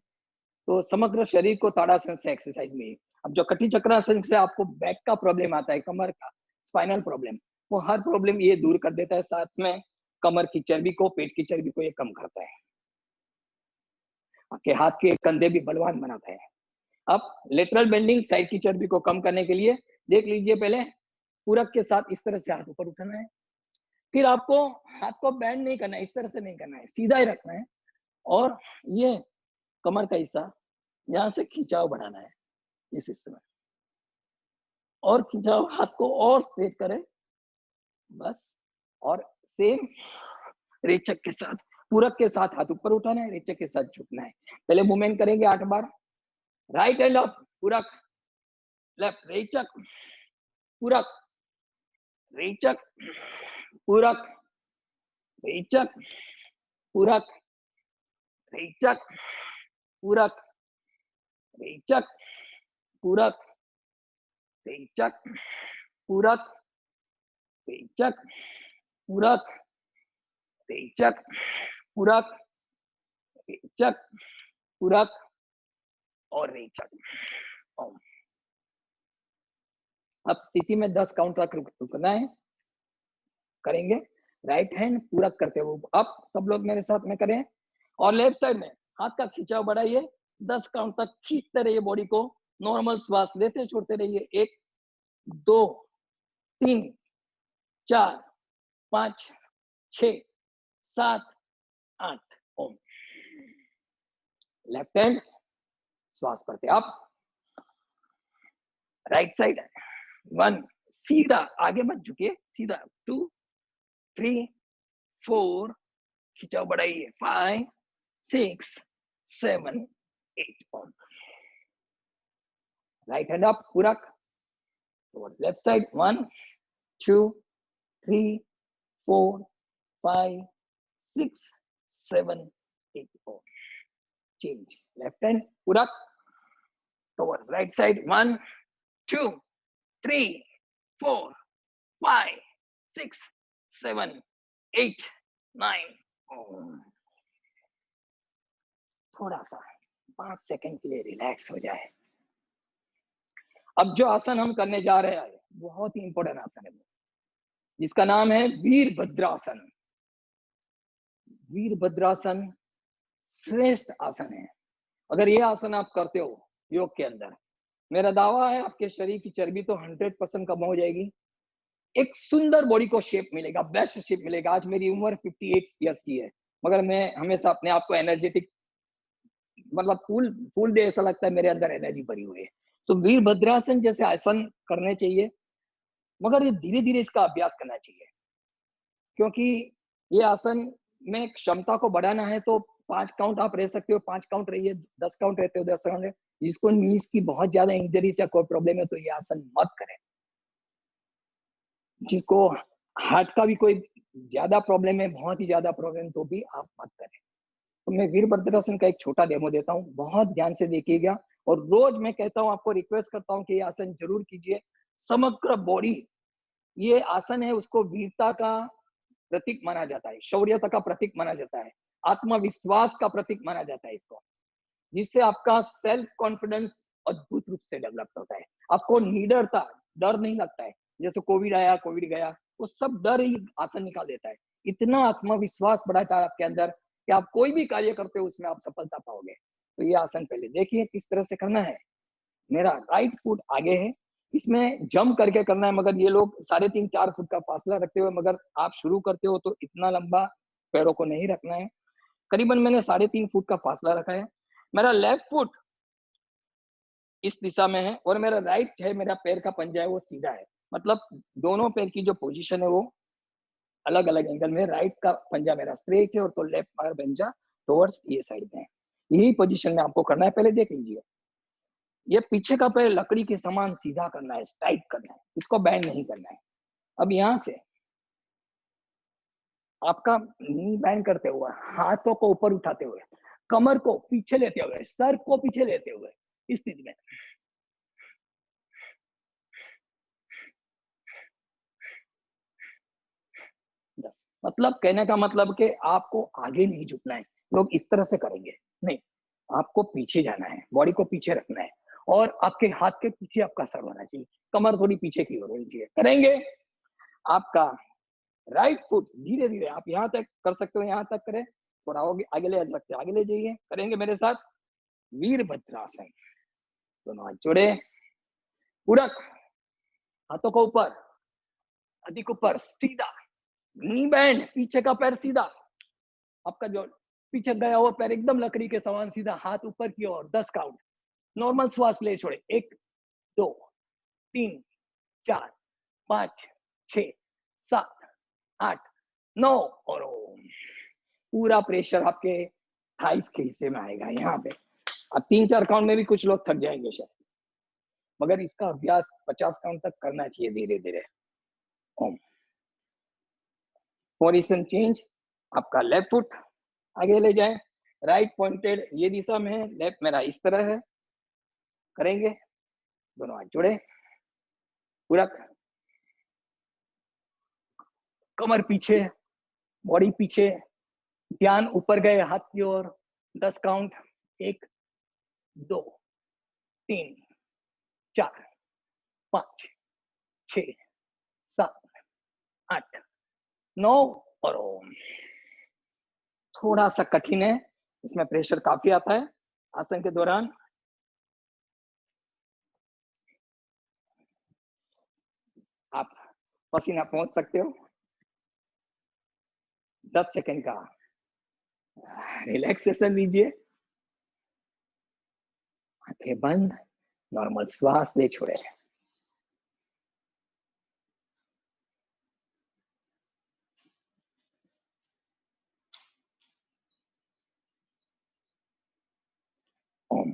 तो समग्र शरीर को ताड़ासन से एक्सरसाइज में। अब जो कटी चक्रासन से आपको बैक का प्रॉब्लम आता है, कमर का, स्पाइनल प्रॉब्लम, वो हर प्रॉब्लम ये दूर कर देता है। साथ में कमर की चर्बी को, पेट की चर्बी को ये कम करता है, आपके हाथ के कंधे भी बलवान बनाता है। अब लेटरल बेंडिंग, साइड की चर्बी को कम करने के लिए देख लीजिए, पहले पूरक के साथ इस तरह से हाथ ऊपर उठाना है, फिर आपको हाथ को बैंड नहीं करना है, इस तरह से नहीं करना है, सीधा ही रखना है, और ये कमर का हिस्सा यहाँ से खिंचाव बढ़ाना है इस हिस्से में, और खिंचाव, हाथ को और स्ट्रेट करें बस। और सेम रेचक के साथ, पूरक के साथ हाथ ऊपर उठाना है, रेचक के साथ झुकना है। पहले मूवमेंट करेंगे 8 बार। राइट हैंड अप, पूरक, लेफ्ट रेचक, पूरक, रेचक, पूरक, रेचक, पूरक, रेचक, पूरक, रेचक, पूरक, रेचक, पूरक, रेचक, पूरक, रेचक, पूरक, रेचक, पूरक और रेचक। अब स्थिति में 10 काउंट तक रुकना है, करेंगे। राइट हैंड पूरक करते हुए अब सब लोग मेरे साथ में करें, और लेफ्ट साइड में हाथ का खिंचाव बढ़ाइए, 10 काउंट तक खींचते रहिए बॉडी को, नॉर्मल श्वास लेते छोड़ते रहिए। 1, 2, 3, 4, 5, 6, 7, 8। ओम। लेफ्ट हैंड श्वास भरते आप, राइट साइड 1, सीधा आगे मत झुकिए, सीधा 2, 3, 4, खिंचाव बढ़ाइए, 5, 6, 7, 8। ओम। राइट हैंड अप, पूरक towards left side, 1, 2, 3, 4, 5, 6, 7, 8. Ohm. Change. Left hand, purak towards right side, 1, 2, 3, 4, 5, 6, 7, 8, 9. Ohm. थोड़ा सा 5 सेकंड के लिए रिलैक्स हो जाए। अब जो आसन हम करने जा रहे हैं बहुत ही इंपॉर्टेंट आसन है, जिसका नाम है वीरभद्रासन। वीरभद्रासन श्रेष्ठ आसन है। अगर ये आसन आप करते हो योग के अंदर, मेरा दावा है आपके शरीर की चर्बी तो 100% कम हो जाएगी, एक सुंदर बॉडी को शेप मिलेगा, बेस्ट शेप मिलेगा। आज मेरी उम्र 58 इयर्स की है, मगर मैं हमेशा अपने आप को एनर्जेटिक, मतलब फुल डे ऐसा लगता है मेरे अंदर एनर्जी भरी हुई है। तो वीरभद्रासन जैसे आसन करने चाहिए, मगर ये धीरे धीरे इसका अभ्यास करना चाहिए, क्योंकि ये आसन में क्षमता को बढ़ाना है तो 5 काउंट आप रह सकते हो, 5 काउंट रहिए, 10 काउंट रहते हो, 10 काउंट। जिसको नीज की बहुत ज्यादा इंजरी या कोई प्रॉब्लम है तो ये आसन मत करें। जिसको हार्ट का भी कोई ज्यादा प्रॉब्लम है, बहुत ही ज्यादा प्रॉब्लम, तो भी आप मत करें। तो मैं वीरभद्रासन का एक छोटा डेमो देता हूँ, बहुत ध्यान से देखिएगा। और रोज मैं कहता हूँ, आपको रिक्वेस्ट करता हूँ कि ये आसन जरूर कीजिए। समग्र बॉडी, ये आसन है उसको वीरता का प्रतीक माना जाता है, शौर्यता का प्रतीक माना जाता है, आत्मविश्वास का प्रतीक माना जाता है इसको, जिससे आपका सेल्फ कॉन्फिडेंस अद्भुत रूप से डेवलप होता है। आपको निडरता, डर नहीं लगता है। जैसे कोविड आया, कोविड गया, वो सब डर ही आसन निकाल देता है। इतना आत्मविश्वास बढ़ाता है आपके अंदर कि आप कोई भी कार्य करते हो उसमें आप सफलता पाओगे। तो ये आसन पहले देखिए किस तरह से करना है। मेरा राइट फुट आगे है, इसमें जंप करके करना है, मगर ये लोग 3.5-4 फुट का फासला रखते हुए, मगर आप शुरू करते हो तो इतना लंबा पैरों को नहीं रखना है। करीबन मैंने 3.5 फुट का फासला रखा है। मेरा लेफ्ट फुट इस दिशा में है और मेरा राइट है, मेरा पैर का पंजा है वो सीधा है, मतलब दोनों पैर की जो पोजीशन है वो अलग अलग एंगल में। राइट का पंजा मेरा स्ट्रेट है और तो लेफ्ट का पंजा टुवर्ड्स ये साइड में है। यही पोजीशन में आपको करना है, पहले देख लीजिए। ये पीछे का पैर लकड़ी के समान सीधा करना है, टाइट करना है, इसको बैंड नहीं करना है। अब यहाँ से आपका नी बैंड करते हुए, हाथों को ऊपर उठाते हुए, कमर को पीछे लेते हुए, सर को पीछे लेते हुए, इस स्थिति में मतलब कहने का मतलब कि आपको आगे नहीं झुकना है। लोग इस तरह से करेंगे नहीं, आपको पीछे जाना है, बॉडी को पीछे रखना है और आपके हाथ के पीछे आपका सर होना चाहिए, कमर थोड़ी पीछे की ओर होनी चाहिए। करेंगे आपका राइट फुट धीरे धीरे आप यहाँ तक कर सकते हो, यहाँ तक करें, थोड़ा आगे ले सकते हैं, आगे ले जाइए। करेंगे मेरे साथ वीरभद्रासन। दोनों हाथ जोड़े, उड़क, हाथों को ऊपर, अधिक ऊपर, सीधा, नी बैंड, पीछे का पैर सीधा, आपका जो पीछे गया हुआ पैर एकदम लकड़ी के समान सीधा, हाथ ऊपर की ओर, 10 काउंट। नॉर्मल श्वास ले छोड़े, 1 2 3 4 5 6 7 8 9 और पूरा प्रेशर आपके थाइस के हिस्से में आएगा यहाँ पे। अब 3-4 काउंट में भी कुछ लोग थक जाएंगे शायद, मगर इसका अभ्यास 50 काउंट तक करना चाहिए धीरे धीरे। ओम। पोजीशन चेंज, आपका लेफ्ट फुट आगे ले जाए, राइट पॉइंटेड ये दिशा में है, लेफ्ट मेरा इस तरह है। करेंगे, दोनों हाथ जोड़े, उरक, कमर पीछे, बॉडी पीछे, ध्यान ऊपर गए हाथ की ओर, 10 काउंट, 1 2 3 4 5 6 7 8 9 और ओम। थोड़ा सा कठिन है, इसमें प्रेशर काफी आता है आसन के दौरान। आप पसीना पहुंच सकते हो। 10 सेकंड का रिलैक्सेशन लीजिए, आंखें बंद, नॉर्मल श्वास ले छोड़े। ओम।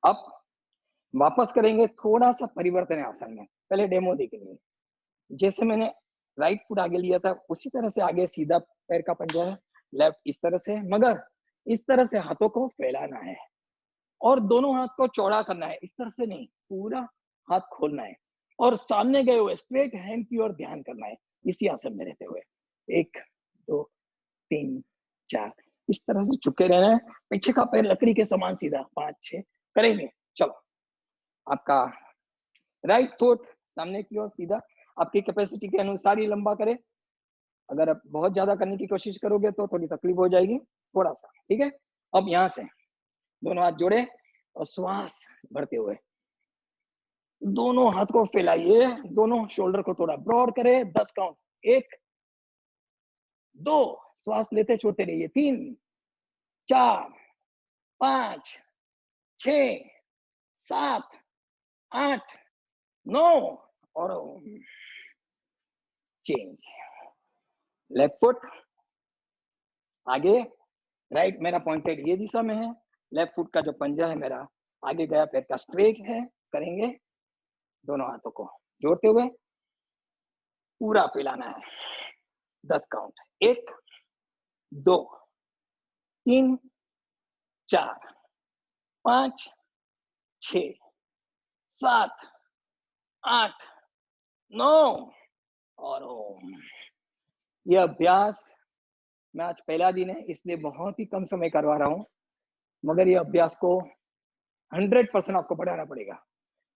अब वापस करेंगे, थोड़ा सा परिवर्तन है आसन में, पहले डेमो देखेंगे। जैसे मैंने राइट फुट आगे लिया था उसी तरह से आगे सीधा पैर का पंजा है, लेफ्ट इस तरह से, मगर इस तरह से हाथों को फैलाना है और दोनों हाथ को चौड़ा करना है, इस तरह से नहीं, पूरा हाथ खोलना है और सामने गए हुए स्ट्रेट हैंड की ओर ध्यान करना है, इसी आसन में रहते हुए। 1 2 3 4 इस तरह से झुके रहना है, पीछे का पैर लकड़ी के समान सीधा, 5 6 करेंगे। चलो, आपका राइट फुट सामने की ओर सीधा, आपकी कैपेसिटी के अनुसार ही लंबा करें। अगर आप बहुत ज्यादा करने की कोशिश करोगे तो थोड़ी तकलीफ हो जाएगी, थोड़ा सा, ठीक है। अब यहाँ से दोनों हाथ जोड़े और श्वास भरते हुए दोनों हाथ को फैलाइए, दोनों शोल्डर को थोड़ा ब्रॉड करें, 10 काउंट, 1 2, श्वास लेते छोड़ते रहिए, 3 4 5 6 7 8 9 और चेंज। लेफ्ट फुट आगे, राइट मेरा पॉइंटेड ये दिशा में है, लेफ्ट फुट का जो पंजा है मेरा आगे गया, पैर का स्ट्रेट है। करेंगे दोनों हाथों को जोड़ते हुए, पूरा फैलाना है, 10 काउंट, 1 2 3 4 5 6 7 8 9 और ओम। यह अभ्यास मैं आज पहला दिन है इसलिए बहुत ही कम समय करवा रहा हूं, मगर यह अभ्यास को 100% आपको बढ़ाना पड़ेगा।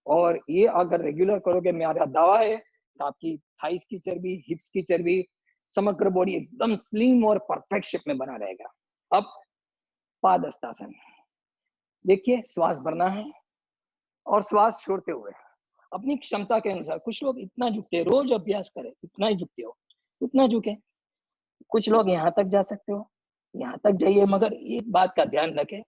और ये अगर रेगुलर करोगे, मेरा दावा है तो आपकी थाइस की चर्बी, हिप्स की चर्बी, समग्र बॉडी एकदम स्लिम और परफेक्ट शेप में बना रहेगा। अब पादहस्तासन, देखिए श्वास भरना है और श्वास छोड़ते हुए अपनी क्षमता के अनुसार, कुछ लोग इतना झुकते हैं, रोज अभ्यास करें, इतना ही झुकते हो उतना झुके। कुछ लोग यहाँ तक जा सकते हो, यहाँ तक जाइए, मगर एक बात का ध्यान रखें,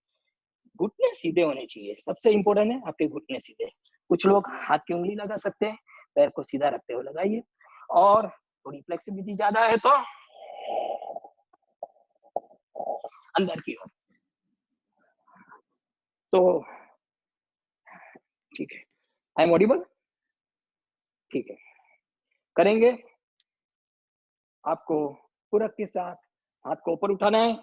घुटने सीधे होने चाहिए, सबसे इंपॉर्टेंट है आपके घुटने सीधे। कुछ लोग हाथ की उंगली लगा सकते हैं, पैर को सीधा रखते हुए लगाइए, और थोड़ी फ्लेक्सिबिलिटी ज्यादा है तो अंदर की ओर। तो ठीक है, आई एम ऑडिबल? ठीक है, करेंगे। आपको पूरक के साथ हाथ को ऊपर उठाना है।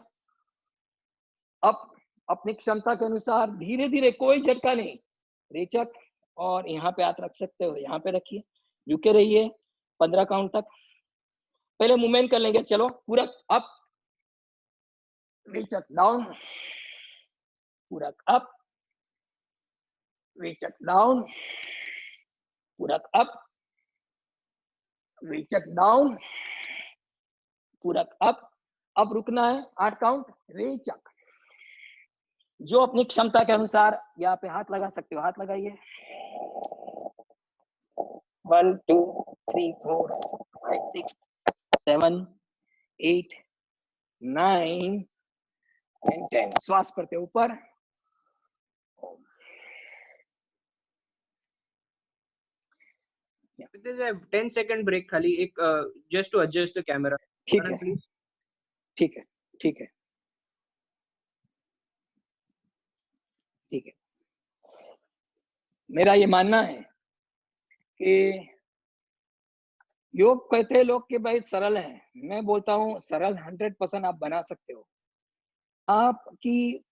अब अपनी क्षमता के अनुसार धीरे धीरे, कोई झटका नहीं, रेचक और यहाँ पे हाथ रख सकते हो, यहाँ पे रखिए, झुके रहिए 15 काउंट तक। पहले मूवमेंट कर लेंगे, चलो पूरक अप, रेचक डाउन, पूरक अप, रेचक डाउन, पूरक अप, रेचक डाउन, पूरक अप। अब रुकना है 8 काउंट, रेचक। जो अपनी क्षमता के अनुसार यहाँ पे हाथ लगा सकते हो, हाथ लगाइए। 1 2 3 4 5 6 7 8 9 and 10। श्वास भरते ऊपर। There's a 10-second break खाली, एक just to adjust the camera. ठीक है, Please. ठीक है, ठीक है, ठीक है। मेरा ये मानना है कि योग कहते हैं लोग कि भाई सरल है, मैं बोलता हूँ सरल 100% आप बना सकते हो। आपकी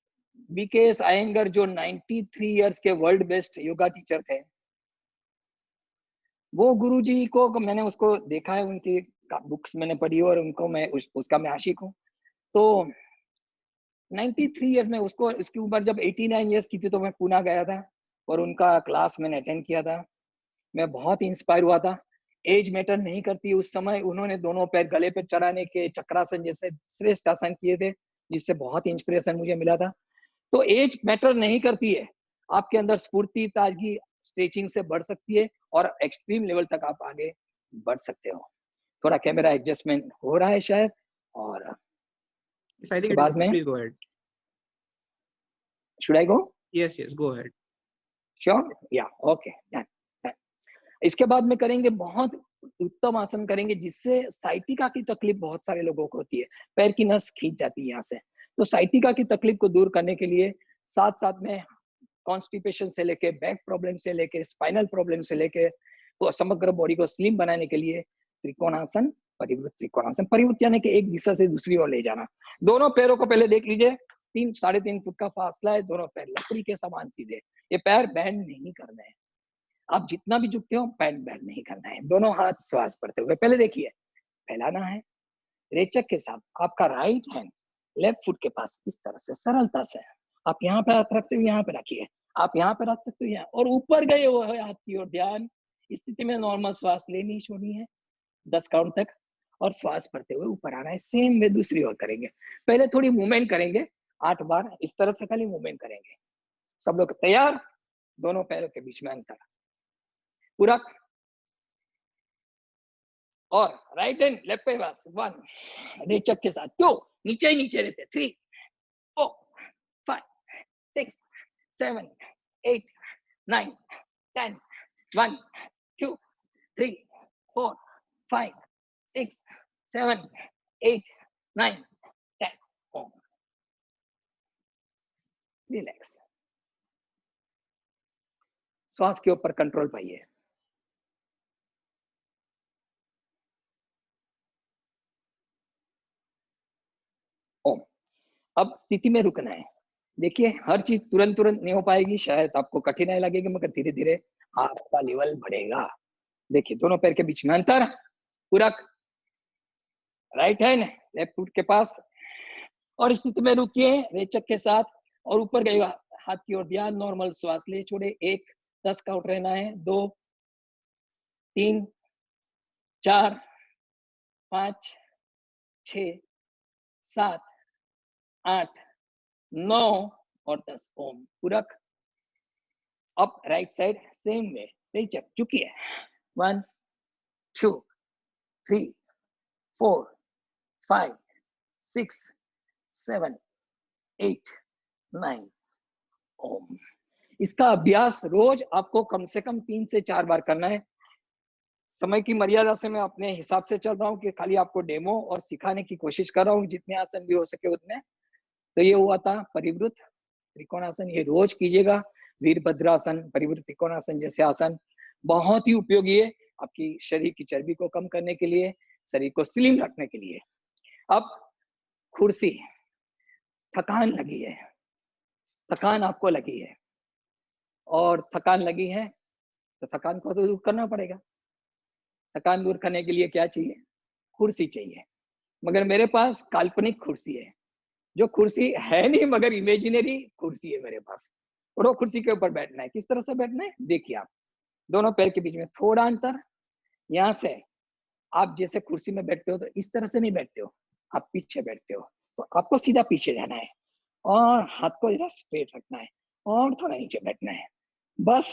बीकेएस आयंगर जो 93 इयर्स के वर्ल्ड बेस्ट योगा टीचर थे, वो गुरुजी को मैंने उसको देखा है, उनकी बुक्स मैंने पढ़ी और उनको मैं उसका मैं आशिक हूँ। तो 93 इयर्स में उसको, इसकी उम्र जब 89 इयर्स की थी तो मैं पुणे गया था और उनका क्लास मैंने अटेंड किया था। मैं बहुत इंस्पायर हुआ था। एज मैटर नहीं करती, उस समय उन्होंने दोनों पैर गले पे चढ़ाने के चक्रासन जैसे श्रेष्ठ आसन किए थे, जिससे बहुत इंस्पिरेशन मुझे मिला था। तो एज मैटर नहीं करती है, आपके अंदर स्फूर्ति, ताजगी स्ट्रेचिंग से बढ़ सकती है और एक्सट्रीम लेवल तक आप आगे बढ़ सकते हो। थोड़ा कैमरा एडजस्टमेंट हो रहा है शायद, और Yes, I think इसके बाद में please go ahead. Should I go? Yes, go ahead. Sure, या ओके। इसके बाद में करेंगे बहुत उत्तम आसन करेंगे, जिससे साइटिका की तकलीफ बहुत सारे लोगों को होती है, पैर की नस खींच जाती है यहाँ से। तो साइटिका की तकलीफ को दूर करने के लिए साथ साथ में कॉन्स्टिपेशन से लेके, बैक प्रॉब्लम से लेके, स्पाइनल प्रॉब्लम से लेके, तो समग्र बॉडी को स्लिम बनाने के लिए त्रिकोणासन, परिवृत्त त्रिकोणासन। परिवृत्त यानी कि एक दिशा से दूसरी ओर ले जाना। दोनों पैरों को पहले देख लीजिए, 3-3.5 फुट का फासला है, दोनों पैर लकड़ी के समान सीधे। ये पैर बैंड नहीं करने हैं, आप जितना भी झुकते हो पैर बैंड नहीं करना है। दोनों हाथ श्वास भरते हुए पहले देखिए, फैलाना है। रेचक के साथ आपका राइट हैंड लेफ्ट फुट के पास, इस तरह से सरलता से आप यहाँ पे हाथ रखते हुए यहाँ पे रखिए, आप यहाँ पे रख सकते हो यहाँ, और ऊपर गए हुए हो हाथ की ओर ध्यान। स्थिति में नॉर्मल श्वास लेनी छोड़नी है 10 काउंट तक, और श्वास भरते हुए ऊपर आना है। सेम वे दूसरी ओर करेंगे। पहले थोड़ी मूवमेंट करेंगे, 8 बार इस तरह से खाली मूवमेंट करेंगे। सब लोग तैयार? दोनों पैरों के बीच में अंतर, पूरक और राइट हैंड लेफ्ट पे बस 1 रेचक के साथ 2 नीचे ही नीचे रहते 3 4 5 6 7 8 9 10 1 2 3 4 5 6 7 8 9 10 ओम रिलैक्स श्वास के ऊपर कंट्रोल पाइए ओम अब स्थिति में रुकना है देखिए हर चीज तुरंत तुरंत नहीं हो पाएगी शायद आपको कठिनाई लगेगी मगर धीरे धीरे आपका लेवल बढ़ेगा देखिए दोनों पैर के बीच में अंतर पूरक राइट हैंड लेफ्ट फुट के पास और स्थिति में रुकिए रेचक के साथ और ऊपर गएगा हाथ की ओर ध्यान नॉर्मल श्वास ले छोड़े 1 10 काउंट रहना है 2 3 4 5 6 7 8 9 और 10 ओम पूरक up right side same way रेचक चुकिए 1 2 3 4 5 6 7 8 9 ओम इसका अभ्यास रोज आपको कम से कम 3 से 4 बार करना है समय की मर्यादा से मैं अपने हिसाब से चल रहा हूँ कि खाली आपको डेमो और सिखाने की कोशिश कर रहा हूँ जितने आसन भी हो सके उतने तो ये हुआ था परिवृत त्रिकोणासन ये रोज कीजिएगा वीरभद्रासन परिवृत त्रिकोणासन जैसे आसन बहुत ही उपयोगी है आपकी शरीर की चर्बी को कम करने के लिए शरीर को स्लिम रखने के लिए अब कुर्सी थकान लगी है थकान आपको लगी है और थकान लगी है तो थकान को तो दूर करना पड़ेगा थकान दूर करने के लिए क्या चाहिए कुर्सी चाहिए मगर मेरे पास काल्पनिक कुर्सी है जो कुर्सी है नहीं मगर इमेजिनरी कुर्सी है मेरे पास और वो कुर्सी के ऊपर बैठना है किस तरह से बैठना है देखिए आप दोनों पैर के बीच में थोड़ा अंतर यहाँ से आप जैसे कुर्सी में बैठते हो तो इस तरह से नहीं बैठते हो आप पीछे बैठते हो तो आपको सीधा पीछे जाना है और हाथ को जरा स्ट्रेट रखना है और थोड़ा नीचे बैठना है बस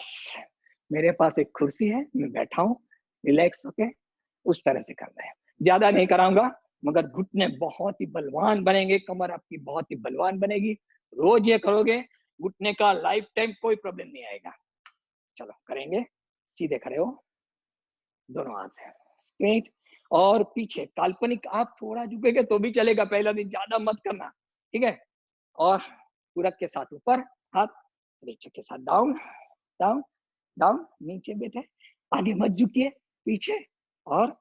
मेरे पास एक कुर्सी है मैं बैठा हूँ रिलैक्स होके उस तरह से करना है ज्यादा नहीं कराऊंगा मगर घुटने बहुत ही बलवान बनेंगे कमर आपकी बहुत ही बलवान बनेगी रोज ये करोगे घुटने का लाइफ टाइम कोई प्रॉब्लम नहीं आएगा चलो करेंगे सीधे खड़े हो दोनों हाथ स्ट्रेट और पीछे काल्पनिक आप थोड़ा झुकेंगे तो भी चलेगा पहला दिन ज्यादा मत करना ठीक है और पूरक के साथ ऊपर हाथ रेचक के साथ डाउन डाउन डाउन नीचे बैठे आगे मत झुकिए पीछे और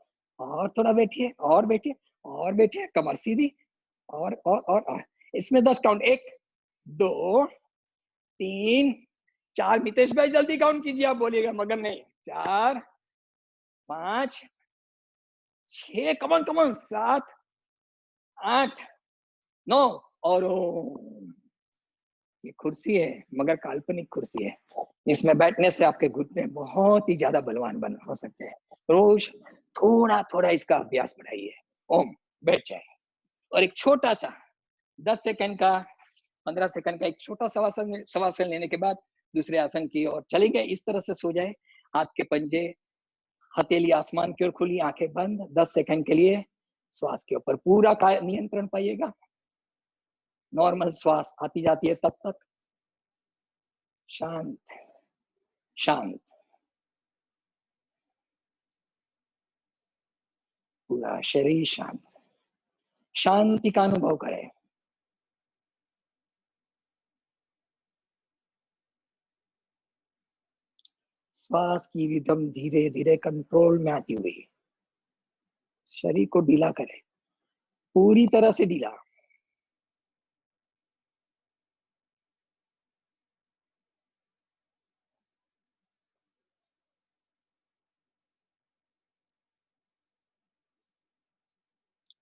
थोड़ा बैठिए और बैठिए और बैठिए कमर सीधी और इसमें 10 काउंट 1 2 3 4 मितेश भाई जल्दी काउंट कीजिए आप बोलिएगा मगर नहीं 4 5 6 कमन 7 8 9 और ये कुर्सी है मगर काल्पनिक कुर्सी है इसमें बैठने से आपके घुटने बहुत ही ज्यादा बलवान बन हो सकते हैं रोज थोड़ा थोड़ा इसका अभ्यास बढ़ाइए ओम बैठ जाए और एक छोटा सा 10 सेकंड का 15 सेकंड का एक छोटा शवासन लेने के बाद दूसरे आसन की ओर चलेंगे इस तरह से सो जाए हाथ के पंजे हथेली आसमान की ओर खुली आंखें बंद 10 सेकंड के लिए श्वास के ऊपर पूरा नियंत्रण पाइएगा नॉर्मल श्वास आती जाती है तब तक शांत शांत पूरा शरीर शांत शांति का अनुभव करें श्वास की रिदम धीरे धीरे कंट्रोल में आती हुई शरीर को ढीला करें पूरी तरह से ढीला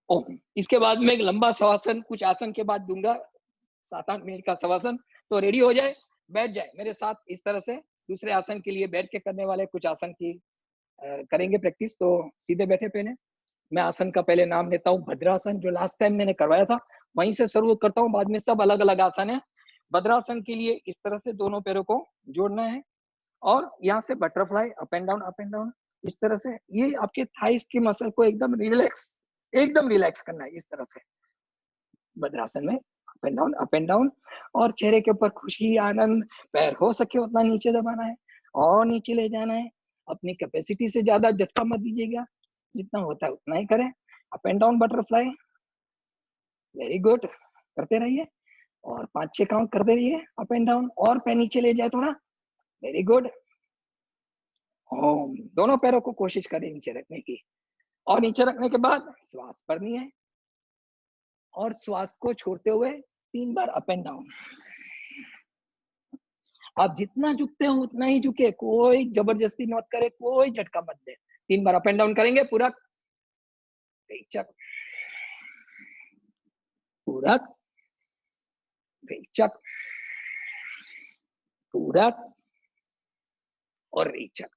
ओम इसके बाद में एक लंबा शवासन कुछ आसन के बाद दूंगा 7-8 मिनट का शवासन तो रेडी हो जाए बैठ जाए मेरे साथ इस तरह से दूसरे आसन के लिए बैठ के करने वाले कुछ आसन की करेंगे प्रैक्टिस तो सीधे बैठे पहले मैं आसन का पहले नाम लेता हूँ भद्रासन जो लास्ट टाइम मैंने करवाया था वहीं से शुरू करता हूँ बाद में सब अलग अलग आसन है भद्रासन के लिए इस तरह से दोनों पैरों को जोड़ना है और यहाँ से बटरफ्लाई अप एंड डाउन इस तरह से। ये आपके थाइस की मसल को एकदम रिलैक्स करना है इस तरह से भद्रासन में, अप एंड डाउन। और चेहरे के ऊपर खुशी, आनंद, पैर हो सके उतना नीचे दबाना है और नीचे ले जाना है। अपनी कैपेसिटी से ज्यादा झटका मत दीजिएगा, जितना होता है उतना ही करें। Up and down butterfly, very good, करते रहिए और 5-6 काउंट करते रहिए अप एंड डाउन। और पैर नीचे ले जाए थोड़ा, वेरी गुड। ओम, दोनों पैरों को कोशिश करें नीचे रखने की। और नीचे रखने के बाद श्वास भरनी है और श्वास को छोड़ते हुए 3 बार अप एंड डाउन। आप जितना झुकते हो उतना ही झुके, कोई जबरदस्ती मत करे, कोई झटका मत दे। 3 बार अप एंड डाउन करेंगे। पूरक, रेचक, पूरक, रेचक, पूरक और रेचक।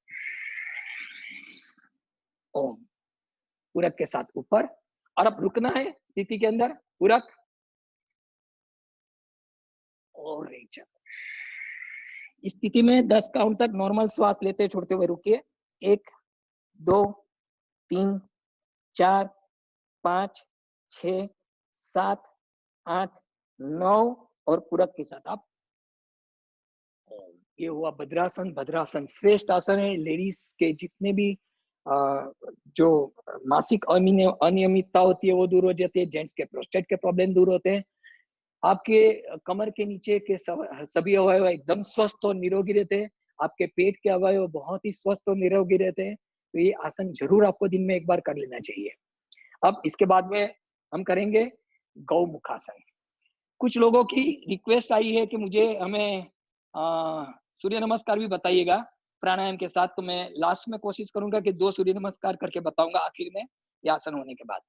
ओम, पूरक के साथ ऊपर। और अब रुकना है स्थिति के अंदर, पूरक और रेचक। इस स्थिति में 10 काउंट तक नॉर्मल श्वास लेते छोड़ते हुए रुकिए। 1 2 3 4 5 6 7 8 9 और पूरक के साथ आप। ये हुआ भद्रासन। भद्रासन श्रेष्ठ आसन है। लेडीज के जितने भी जो मासिक अनियमितता होती है वो दूर हो जाती है। जेंट्स के प्रोस्टेट के प्रॉब्लम दूर होते हैं। आपके कमर के नीचे के सभी अवयव एकदम स्वस्थ और निरोगी रहते हैं। आपके पेट के अवयव बहुत ही स्वस्थ और निरोगी रहते हैं। तो ये आसन जरूर आपको दिन में एक बार कर लेना चाहिए। अब इसके बाद में हम करेंगे गौमुखासन। कुछ लोगों की रिक्वेस्ट आई है कि हमें सूर्य नमस्कार भी बताइएगा प्राणायाम के साथ। तो मैं लास्ट में कोशिश करूंगा कि 2 सूर्य नमस्कार करके बताऊंगा आखिर में ये आसन होने के बाद।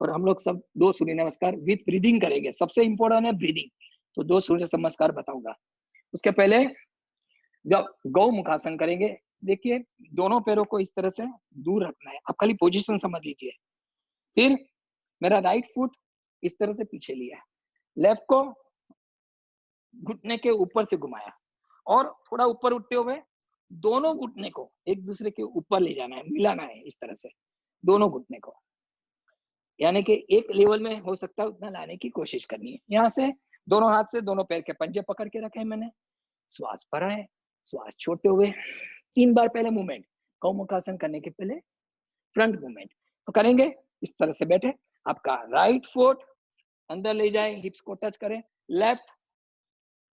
और हम लोग सब 2 सूर्य नमस्कार विद ब्रीदिंग करेंगे। सबसे इंपॉर्टेंट है ब्रीदिंग। तो 2 सूर्य नमस्कार बताऊंगा। उसके पहले जब गौमुखासन करेंगे, देखिए दोनों पैरों को इस तरह से दूर रखना है। आप खाली पोजीशन समझ लीजिए। फिर मेरा राइट फुट इस तरह से पीछे लिया, लेफ्ट को घुटने के ऊपर से घुमाया और थोड़ा ऊपर उठते हुए दोनों घुटने को एक दूसरे के ऊपर ले जाना है, मिलाना है इस तरह से दोनों घुटने को। यानी कि एक लेवल में हो सकता है उतना लाने की कोशिश करनी है। यहाँ से दोनों हाथ से दोनों पैर के पंजे पकड़ के रखे हैं मैंने। श्वास भरा है, श्वास छोड़ते हुए 3 बार पहले मूवमेंट। गौमुखासन करने के पहले फ्रंट मूवमेंट तो करेंगे इस तरह से। बैठे, आपका राइट फुट अंदर ले जाए, हिप्स को टच करें, लेफ्ट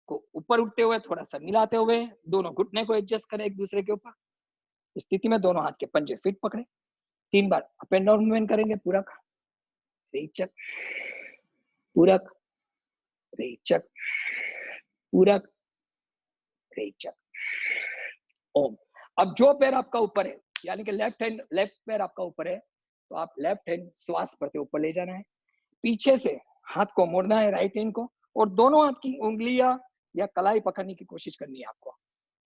को ऊपर उठते हुए थोड़ा सा मिलाते हुए दोनों घुटने को एडजस्ट करें एक दूसरे के ऊपर। इस स्थिति में दोनों हाथ के पंजे फिट पकड़े। 3 बार अप एंड डाउन मूवमेंट करेंगे। पूरक, रेचक, पूरक, रेचक, पूरक, रेचक। ओम। अब जो पैर आपका ऊपर है, यानी कि लेफ्ट पैर आपका ऊपर है, तो आप लेफ्ट हैंड श्वास भरते ऊपर ले जाना है। पीछे से हाथ को मोड़ना है, राइट हैंड को, और दोनों हाथ की उंगलियां या कलाई पकड़ने की कोशिश करनी है आपको,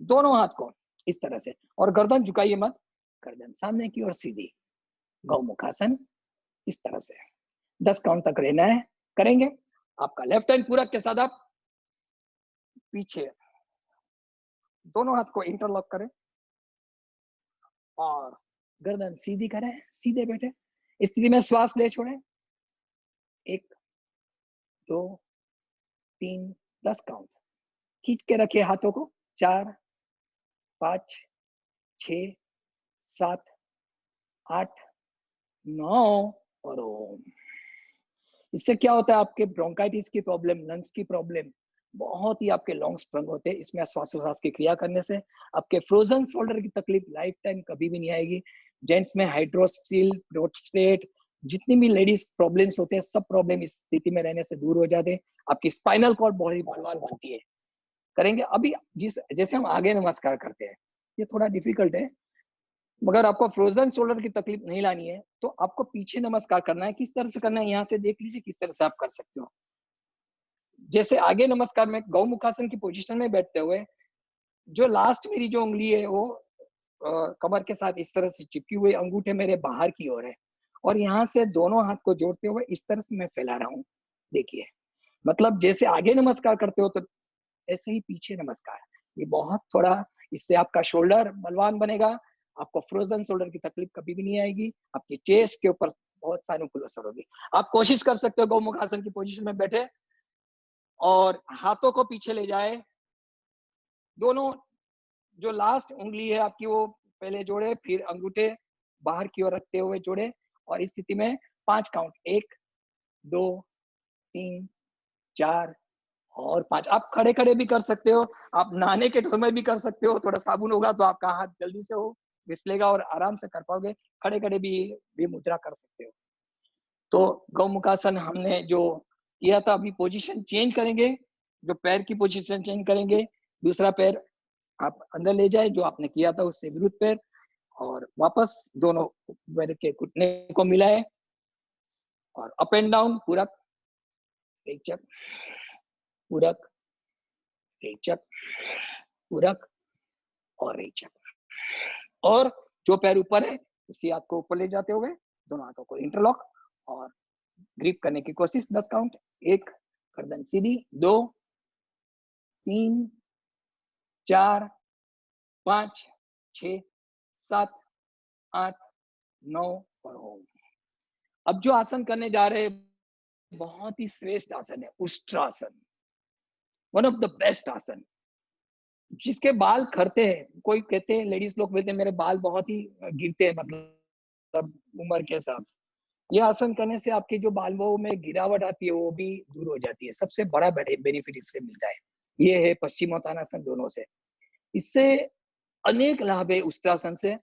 दोनों हाथ को इस तरह से। और गर्दन झुकाइए मत, गर्दन सामने की ओर सीधी। गौमुखासन इस तरह से 10 काउंट तक रहना है। करेंगे। आपका लेफ्ट हैंड पूरक के साथ आप पीछे दोनों हाथ को इंटरलॉक करें और गर्दन सीधी करें, सीधे बैठे। इस स्थिति में श्वास ले छोड़ें। 1 2 3 10 काउंट खींच के रखिए हाथों को। 4 5 6 7 8 9 और ओम। इससे क्या होता है, आपके ब्रोंकाइटिस की प्रॉब्लम, लंग्स की प्रॉब्लम, बहुत ही आपके लॉन्ग स्प्रंग होते हैं। इसमें श्वासोच्छ्वास की क्रिया करने से आपके फ्रोजन शोल्डर की तकलीफ लाइफ टाइम कभी भी नहीं आएगी। जेंट्स में हाइड्रोस्टिल, प्रोस्टेट, जितनी भी लेडीज प्रॉब्लम्स होते हैं, सब प्रॉब्लम इस स्थिति में रहने से दूर हो जाते हैं। आपकी स्पाइनल कॉर्ड बहुत ही बलवान बनती है। करेंगे अभी जैसे हम आगे नमस्कार करते हैं, ये थोड़ा डिफिकल्ट है, मगर आपको फ्रोजन शोल्डर की तकलीफ नहीं लानी है तो आपको पीछे नमस्कार करना है। किस तरह से करना है, यहाँ से देख लीजिए किस तरह से आप कर सकते हो। जैसे आगे नमस्कार में गौमुखासन की पोजीशन में बैठते हुए जो लास्ट मेरी जो उंगली है वो कमर के साथ इस तरह से चिपकी हुई, अंगूठे मेरे बाहर की ओर है, और यहाँ से दोनों हाथ को जोड़ते हुए इस तरह से मैं फैला रहा हूँ। देखिए, मतलब जैसे आगे नमस्कार करते हो तो ऐसे ही पीछे नमस्कार। ये बहुत थोड़ा इससे आपका शोल्डर बलवान बनेगा, आपको फ्रोजन शोल्डर की तकलीफ कभी भी नहीं आएगी, आपकी चेस्ट के ऊपर बहुत सानुकूल असर होगी। आप कोशिश कर सकते हो गौमुख आसन की पोजीशन में बैठे और हाथों को पीछे ले जाए, दोनों जो लास्ट उंगली है आपकी वो पहले जोड़े, फिर अंगूठे बाहर की ओर रखते हुए जोड़े और इस स्थिति में 5 काउंट, 1 2 3 4 और 5। आप खड़े खड़े भी कर सकते हो, आप नहाने के समय भी कर सकते हो, थोड़ा साबुन होगा तो आपका हाथ जल्दी से हो फिसलेगा और आराम से कर पाओगे, खड़े खड़े भी मुद्रा कर सकते हो। तो गौमुखासन हमने जो किया था, अभी पोजीशन चेंज करेंगे, जो पैर की पोजीशन चेंज करेंगे, दूसरा पैर आप अंदर ले जाए जो आपने किया था उससे विरुद्ध पैर, और वापस दोनों पैर के घुटने को मिलाए और अप एंड डाउन, पूरक रेचक, पूरक रेचक, पूरक और रेचक। और जो पैर ऊपर है उसी हाथ को ऊपर ले जाते हुए दोनों हाथों को इंटरलॉक और ग्रिप करने की कोशिश, 10 काउंट, 1 गर्दन सीधी, 2 3 4 5 6 7 8 9 और ओम। अब जो आसन करने जा रहे हैं बहुत ही श्रेष्ठ आसन है, Ushtrasana, one of the best आसन, जिसके बाल खरते हैं। कोई कहते हैं, लेडीज लोग कहते हैं मेरे बाल बहुत ही गिरते हैं, मतलब उम्र के साथ। ये आसन करने से आपके जो बालों में गिरावट आती है वो भी दूर हो जाती है, सबसे बड़ा बेनिफिट इससे मिलता है। ये है पश्चिमोत्तानासन दोनों से। इससे अनेक लाभ है उष्ट्रासन से,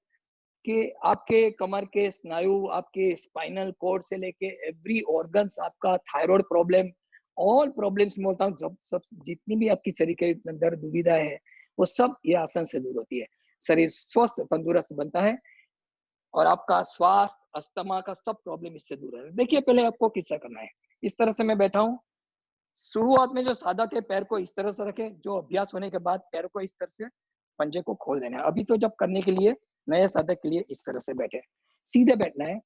कि आपके कमर के स्नायु, आपके स्पाइनल कोड से लेके एवरी ऑर्गन्स, आपका थायराइड प्रॉब्लम, ऑल प्रॉब्लम्स में बोलता हूँ, सब जितनी भी आपकी शरीर के अंदर दुविधा है वो सब ये आसन से दूर होती है। शरीर स्वस्थ तंदुरुस्त बनता है और आपका स्वास्थ्य, अस्थमा का सब प्रॉब्लम इससे दूर है। देखिए पहले आपको किस्सा करना है। इस तरह से मैं बैठा हूँ, शुरुआत में जो साधक है पैर को इस तरह से रखे, जो अभ्यास होने के बाद पैर को इस तरह से पंजे को खोल देना है। अभी तो जब करने के लिए नए साधक के लिए इस तरह से बैठे, सीधे बैठना है।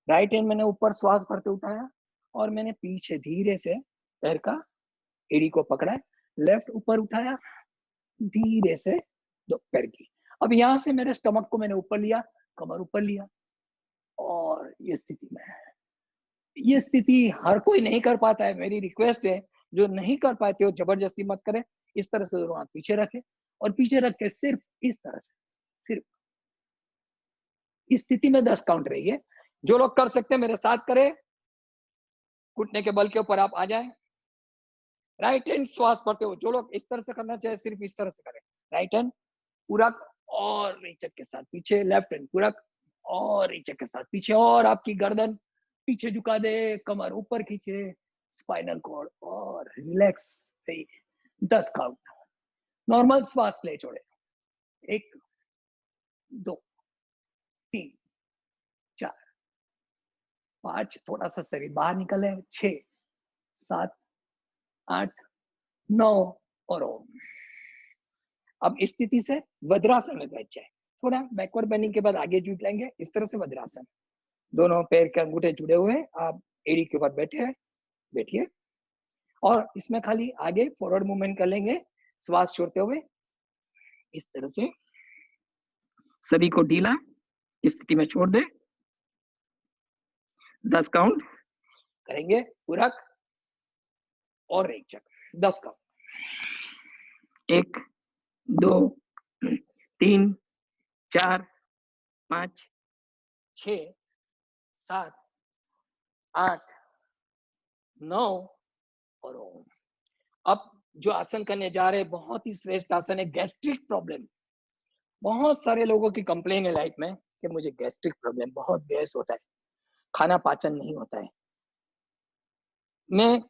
राइट हैंड मैंने ऊपर श्वास भरते उठाया और मैंने पीछे धीरे से पैर का एड़ी को पकड़ा है, लेफ्ट ऊपर उठाया धीरे से दो पैर की। अब यहाँ से मेरे स्टमक को मैंने ऊपर लिया, कमर ऊपर लिया और ये स्थिति में, ये स्थिति हर कोई नहीं कर पाता है। मेरी रिक्वेस्ट है, जो नहीं कर पाते हो जबरदस्ती मत करें। इस तरह से दोनों हाथ पीछे रखे और पीछे रख के सिर्फ इस तरह से, सिर्फ इस स्थिति में 10 काउंट रहिए। जो लोग कर सकते हैं मेरे साथ करें, घुटने के बल के ऊपर आप आ जाए। राइट हैंड श्वास भरते हो, जो लोग इस तरह से करना चाहे सिर्फ इस तरह से करें। राइट हैंड पूरक और रेचक के साथ पीछे, लेफ्ट हैंड पूरक और रेचक के साथ पीछे, और आपकी गर्दन पीछे झुका दे, कमर ऊपर खींचे, स्पाइनल कॉर्ड और रिलैक्स। 10 काउंट नॉर्मल श्वास ले छोड़े, 1 2 3 4 5, थोड़ा सा शरीर बाहर निकले, 6 7 8 9 और ओम। अब इस स्थिति से वज्रासन में बैठ जाए, थोड़ा बैकवर्ड बेंडिंग के बाद आगे झुक लेंगे, इस तरह से वज्रासन। दोनों पैर के अंगूठे जुड़े हुए, आप एड़ी के ऊपर बैठिए और इसमें खाली आगे फॉरवर्ड मूवमेंट कर लेंगे, श्वास छोड़ते हुए इस तरह से सभी को ढीला इस स्थिति में छोड़ दे। 10 काउंट करेंगे, पूरक और रेचक, 10 काउंट, 1 2 3 4 5 6 7 8 9 और ओम। अब जो आसन करने जा रहे हैं बहुत ही श्रेष्ठ आसन है, गैस्ट्रिक प्रॉब्लम। बहुत सारे लोगों की कंप्लेन है लाइफ में कि मुझे गैस्ट्रिक प्रॉब्लम, बहुत गैस होता है, खाना पाचन नहीं होता है। मैं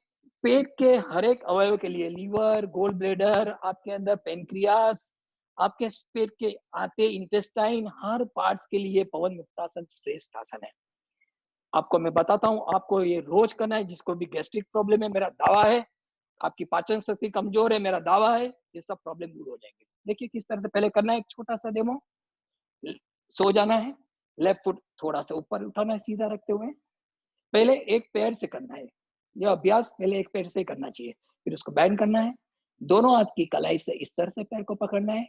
पेट के हर एक अवयव के लिए, लीवर, गोल ब्लेडर, आपके अंदर पेनक्रियास, आपके पेट के आते इंटेस्टाइन, हर पार्ट्स के लिए पवन मुक्तासन श्रेष्ठ आसन है। आपको मैं बताता हूँ, आपको ये रोज करना है। जिसको भी गैस्ट्रिक प्रॉब्लम है, मेरा दावा है, आपकी पाचन शक्ति कमजोर है, मेरा दावा है ये सब प्रॉब्लम दूर हो जाएंगे। देखिए किस तरह से पहले करना है, एक छोटा सा डेमो। सो जाना है, लेफ्ट फुट थोड़ा सा ऊपर उठाना है सीधा रखते हुए। पहले एक पैर से करना है, यह अभ्यास पहले एक पैर से करना चाहिए, फिर उसको बैंड करना है। दोनों हाथ की कलाई से इस तरह से पैर को पकड़ना है,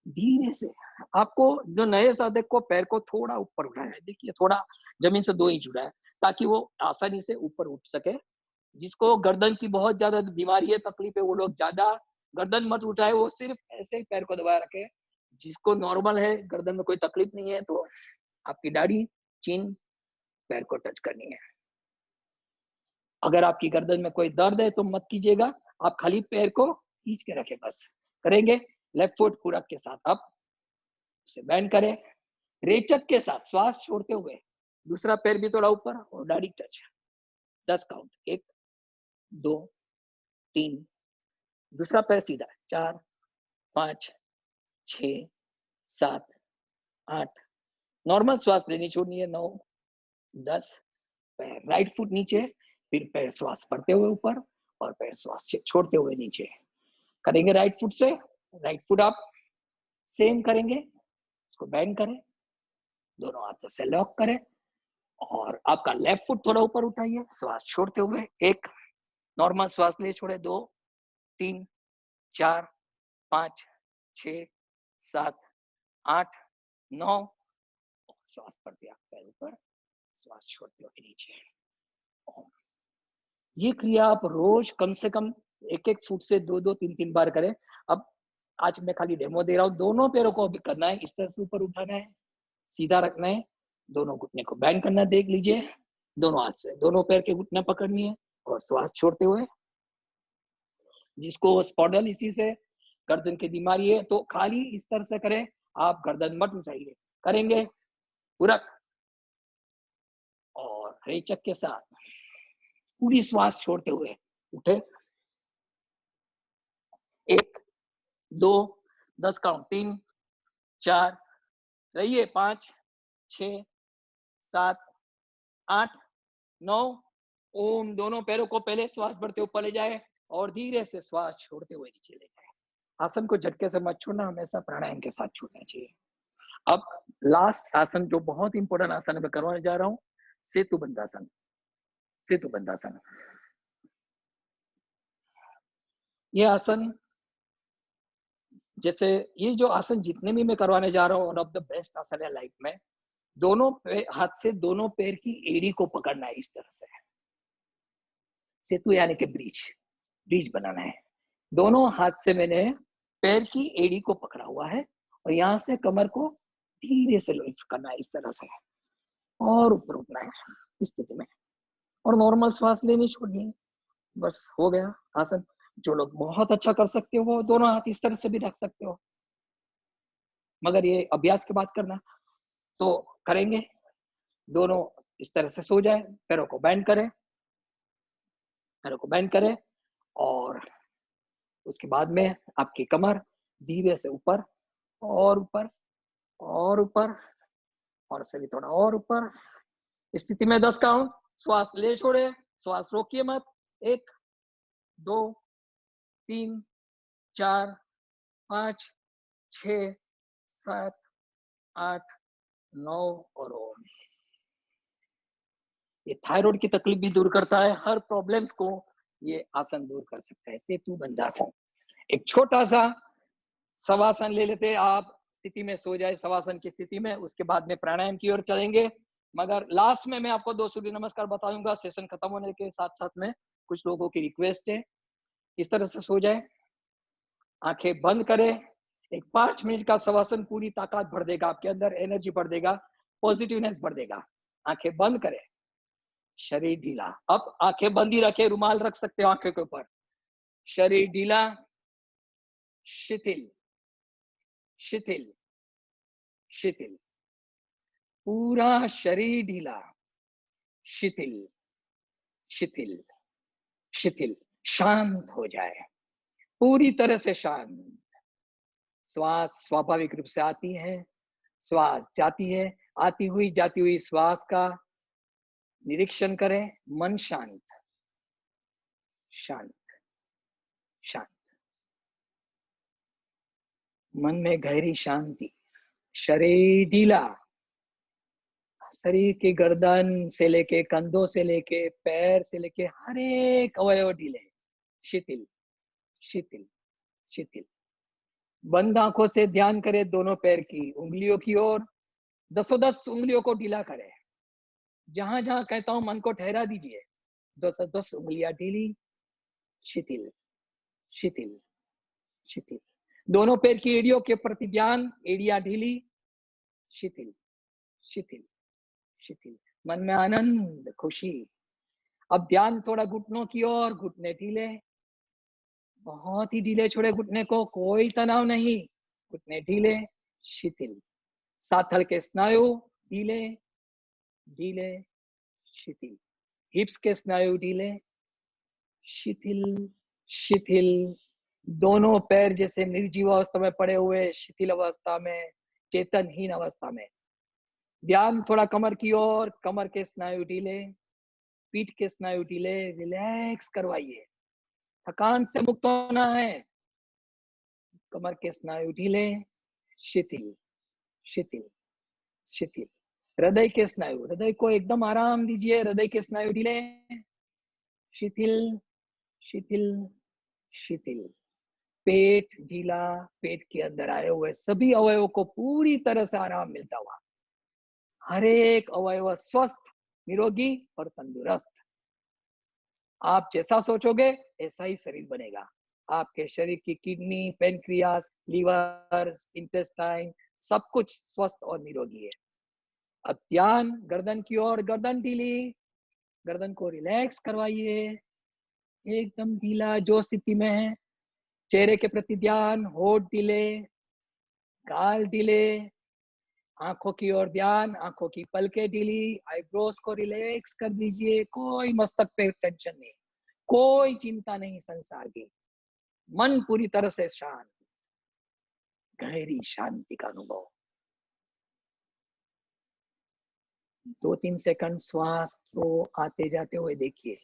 धीरे से आपको जो नए साधक को पैर को थोड़ा ऊपर उठाना है, देखिए थोड़ा जमीन से 2 इंच उठाए ताकि वो आसानी से ऊपर उठ सके। जिसको गर्दन की बहुत ज्यादा बीमारी है, तकलीफ है, वो लोग ज्यादा गर्दन मत उठाए, वो सिर्फ ऐसे ही पैर को दबाए रखे। जिसको नॉर्मल है, गर्दन में कोई तकलीफ नहीं है, तो आपकी दाढ़ी, चिन, पैर को टच करनी है। अगर आपकी गर्दन में कोई दर्द है तो मत कीजिएगा, आप खाली पैर को खींच के रखें बस। करेंगे लेफ्ट फुट पूरक के साथ, आप उसे बैंड करें, रेचक के साथ श्वास छोड़ते हुए दूसरा पैर भी थोड़ा ऊपर और दाढ़ी टच। 10 काउंट, 1 2 3, दूसरा पैर सीधा, 4 5 6 7 8, नॉर्मल श्वास लेनी छोड़नी है, 9 10, पैर राइट फुट नीचे, फिर पैर श्वास भरते हुए ऊपर और पैर श्वास छोड़ते हुए नीचे। करेंगे राइट फुट से, राइट फुट आप सेम करेंगे, उसको बैंड करें, दोनों हाथों से लॉक करें और आपका लेफ्ट फुट थोड़ा ऊपर उठाइए, श्वास छोड़ते हुए, 1 नॉर्मल श्वास ले छोड़े, 2 3 4 5 6 7 8 9, श्वास भरते पैर ऊपर, श्वास छोड़ते हुए नीचे। ये क्रिया आप रोज कम से कम 1-1 फुट से 2-2 3-3 बार करें। अब आज मैं खाली डेमो दे रहा हूँ, दोनों पैरों को अभी करना है, इस तरह से ऊपर उठाना है, सीधा रखना है, दोनों घुटने को बैंड करना, देख लीजिए, दोनों हाथ से दोनों पैर के घुटने पकड़नी है और श्वास छोड़ते हुए। जिसको स्पॉन्डिलोलिसिस से गर्दन की बीमारी है तो खाली इस तरह से करें, आप गर्दन मत उठाइए। करेंगे पूरक और रेचक के साथ पूरी श्वास छोड़ते हुए उठे, 1 2 10 काउंट, 3 4 रहिए, 5 6 7 8 9। ओम, दोनों पैरों को पहले श्वास भरते ऊपर ले जाए और धीरे से श्वास छोड़ते हुए नीचे ले जाए। आसन को झटके से मत छोड़ना, हमेशा प्राणायाम के साथ छोड़ना चाहिए। अब लास्ट आसन जो बहुत इंपॉर्टेंट आसन मैं करवाने जा रहा हूँ, सेतु बंधासन। सेतु बंधासन, ये आसन, जैसे ये जो आसन जितने भी मैं करवाने जा रहा हूँ, वन ऑफ द बेस्ट आसन है लाइफ में। दोनों हाथ से दोनों पैर की एड़ी को पकड़ना है इस तरह से, सेतु यानी कि ब्रिज, ब्रिज बनाना है। दोनों हाथ से मैंने पैर की एड़ी को पकड़ा हुआ है और यहाँ से कमर को धीरे से लिफ्ट करना है इस तरह से और ऊपर उठना है इस स्थिति में और नॉर्मल श्वास लेनी छोड़नी है। बस हो गया आसन। जो लोग बहुत अच्छा कर सकते हो वो दोनों हाथ इस तरह से भी रख सकते हो, मगर ये अभ्यास के बाद करना। तो करेंगे, दोनों इस तरह से सो जाए, पैरों को बैंड करें, पैरों को बैंड करें और उसके बाद में आपकी कमर धीरे से ऊपर और ऊपर और ऊपर और से भी थोड़ा और ऊपर। स्थिति में 10 काउंट, श्वास ले छोड़े, श्वास रोकिए मत, 1 2 3 4 5 6 7 8 9 और ओम। ये थायराइड की तकलीफ भी दूर करता है, हर प्रॉब्लम्स को ये आसन दूर कर सकता है, सेतु बंधासन। एक छोटा सा शवासन ले लेते हैं, आप स्थिति में सो जाए शवासन की स्थिति में, उसके बाद में प्राणायाम की ओर चलेंगे। मगर लास्ट में मैं आपको 2 सूर्य नमस्कार बताऊंगा सेशन खत्म होने के साथ साथ में। कुछ लोगों की रिक्वेस्ट है, इस तरह से सो जाए, आंखें बंद करें, एक 5 मिनट का शवासन पूरी ताकत भर देगा, आपके अंदर एनर्जी भर देगा, पॉजिटिवनेस भर देगा। आंखें बंद करें, शरीर ढीला। अब आंखें बंद ही रखे, रुमाल रख सकते हो आंखें के ऊपर। शरीर ढीला, शिथिल शिथिल शिथिल, पूरा शरीर ढीला, शिथिल शिथिल शिथिल, शांत हो जाए, पूरी तरह से शांत। श्वास स्वाभाविक रूप से आती है, श्वास जाती है, आती हुई जाती हुई श्वास का निरीक्षण करें। मन शांत शांत शांत, मन में गहरी शांति। शरीर ढीला, शरीर की गर्दन से लेके कंधों से लेके पैर से लेके हर एक अवयव ढीले, शिथिल शिथिल शिथिल। बंद आंखों से ध्यान करें दोनों पैर की उंगलियों की ओर, 10 उंगलियों को ढीला करें। जहां जहां कहता हूं मन को ठहरा दीजिए। 10 उंगलियां ढीली, शिथिल शिथिल शिथिल। दोनों पैर की एड़ियों के प्रति ध्यान, एड़ियां ढीली, शिथिल शिथिल शिथिल। मन में आनंद, खुशी। अब ध्यान थोड़ा घुटनों की ओर, घुटने ढीले, बहुत ही ढीले छोड़े घुटने को, कोई तनाव नहीं, घुटने ढीले, शिथिल। 7 हल्के स्नायु ढीले ढीले, शिथिल। हिप्स के स्नायु ढीले, शिथिल शिथिल। दोनों पैर जैसे निर्जीव अवस्था में पड़े हुए, शिथिल अवस्था में, चेतनहीन अवस्था में। ध्यान थोड़ा कमर की ओर, कमर के स्नायु ढीले, पीठ के स्नायु ढीले, रिलैक्स करवाइए। थकान से मुक्त होना है। कमर के स्नायु ढीले, शिथिल शिथिल शिथिल। हृदय के स्नायु, हृदय को एकदम आराम दीजिए। हृदय के स्नायु ढीले, शिथिल शिथिल शिथिल। पेट ढीला, पेट के अंदर आए हुए सभी अवयवों को पूरी तरह से आराम मिलता हुआ, हर एक अवयव स्वस्थ, निरोगी और तंदुरुस्त। आप जैसा सोचोगे ऐसा ही शरीर बनेगा। आपके शरीर की किडनी, पेनक्रियास, लीवर, इंटेस्टाइन सब कुछ स्वस्थ और निरोगी है। अब ध्यान गर्दन की ओर, गर्दन ढीली, गर्दन को रिलैक्स करवाइए, एकदम ढीला जो स्थिति में है। चेहरे के प्रति ध्यान, होठ ढीले, गाल ढीले, आंखों की ओर ध्यान, आंखों की पलकें ढीली, आईब्रोज को रिलैक्स कर दीजिए। कोई मस्तक पे टेंशन नहीं, कोई चिंता नहीं संसार की। मन पूरी तरह से शांत, गहरी शांति का अनुभव। 2-3 सेकंड श्वास को आते जाते हुए देखिए।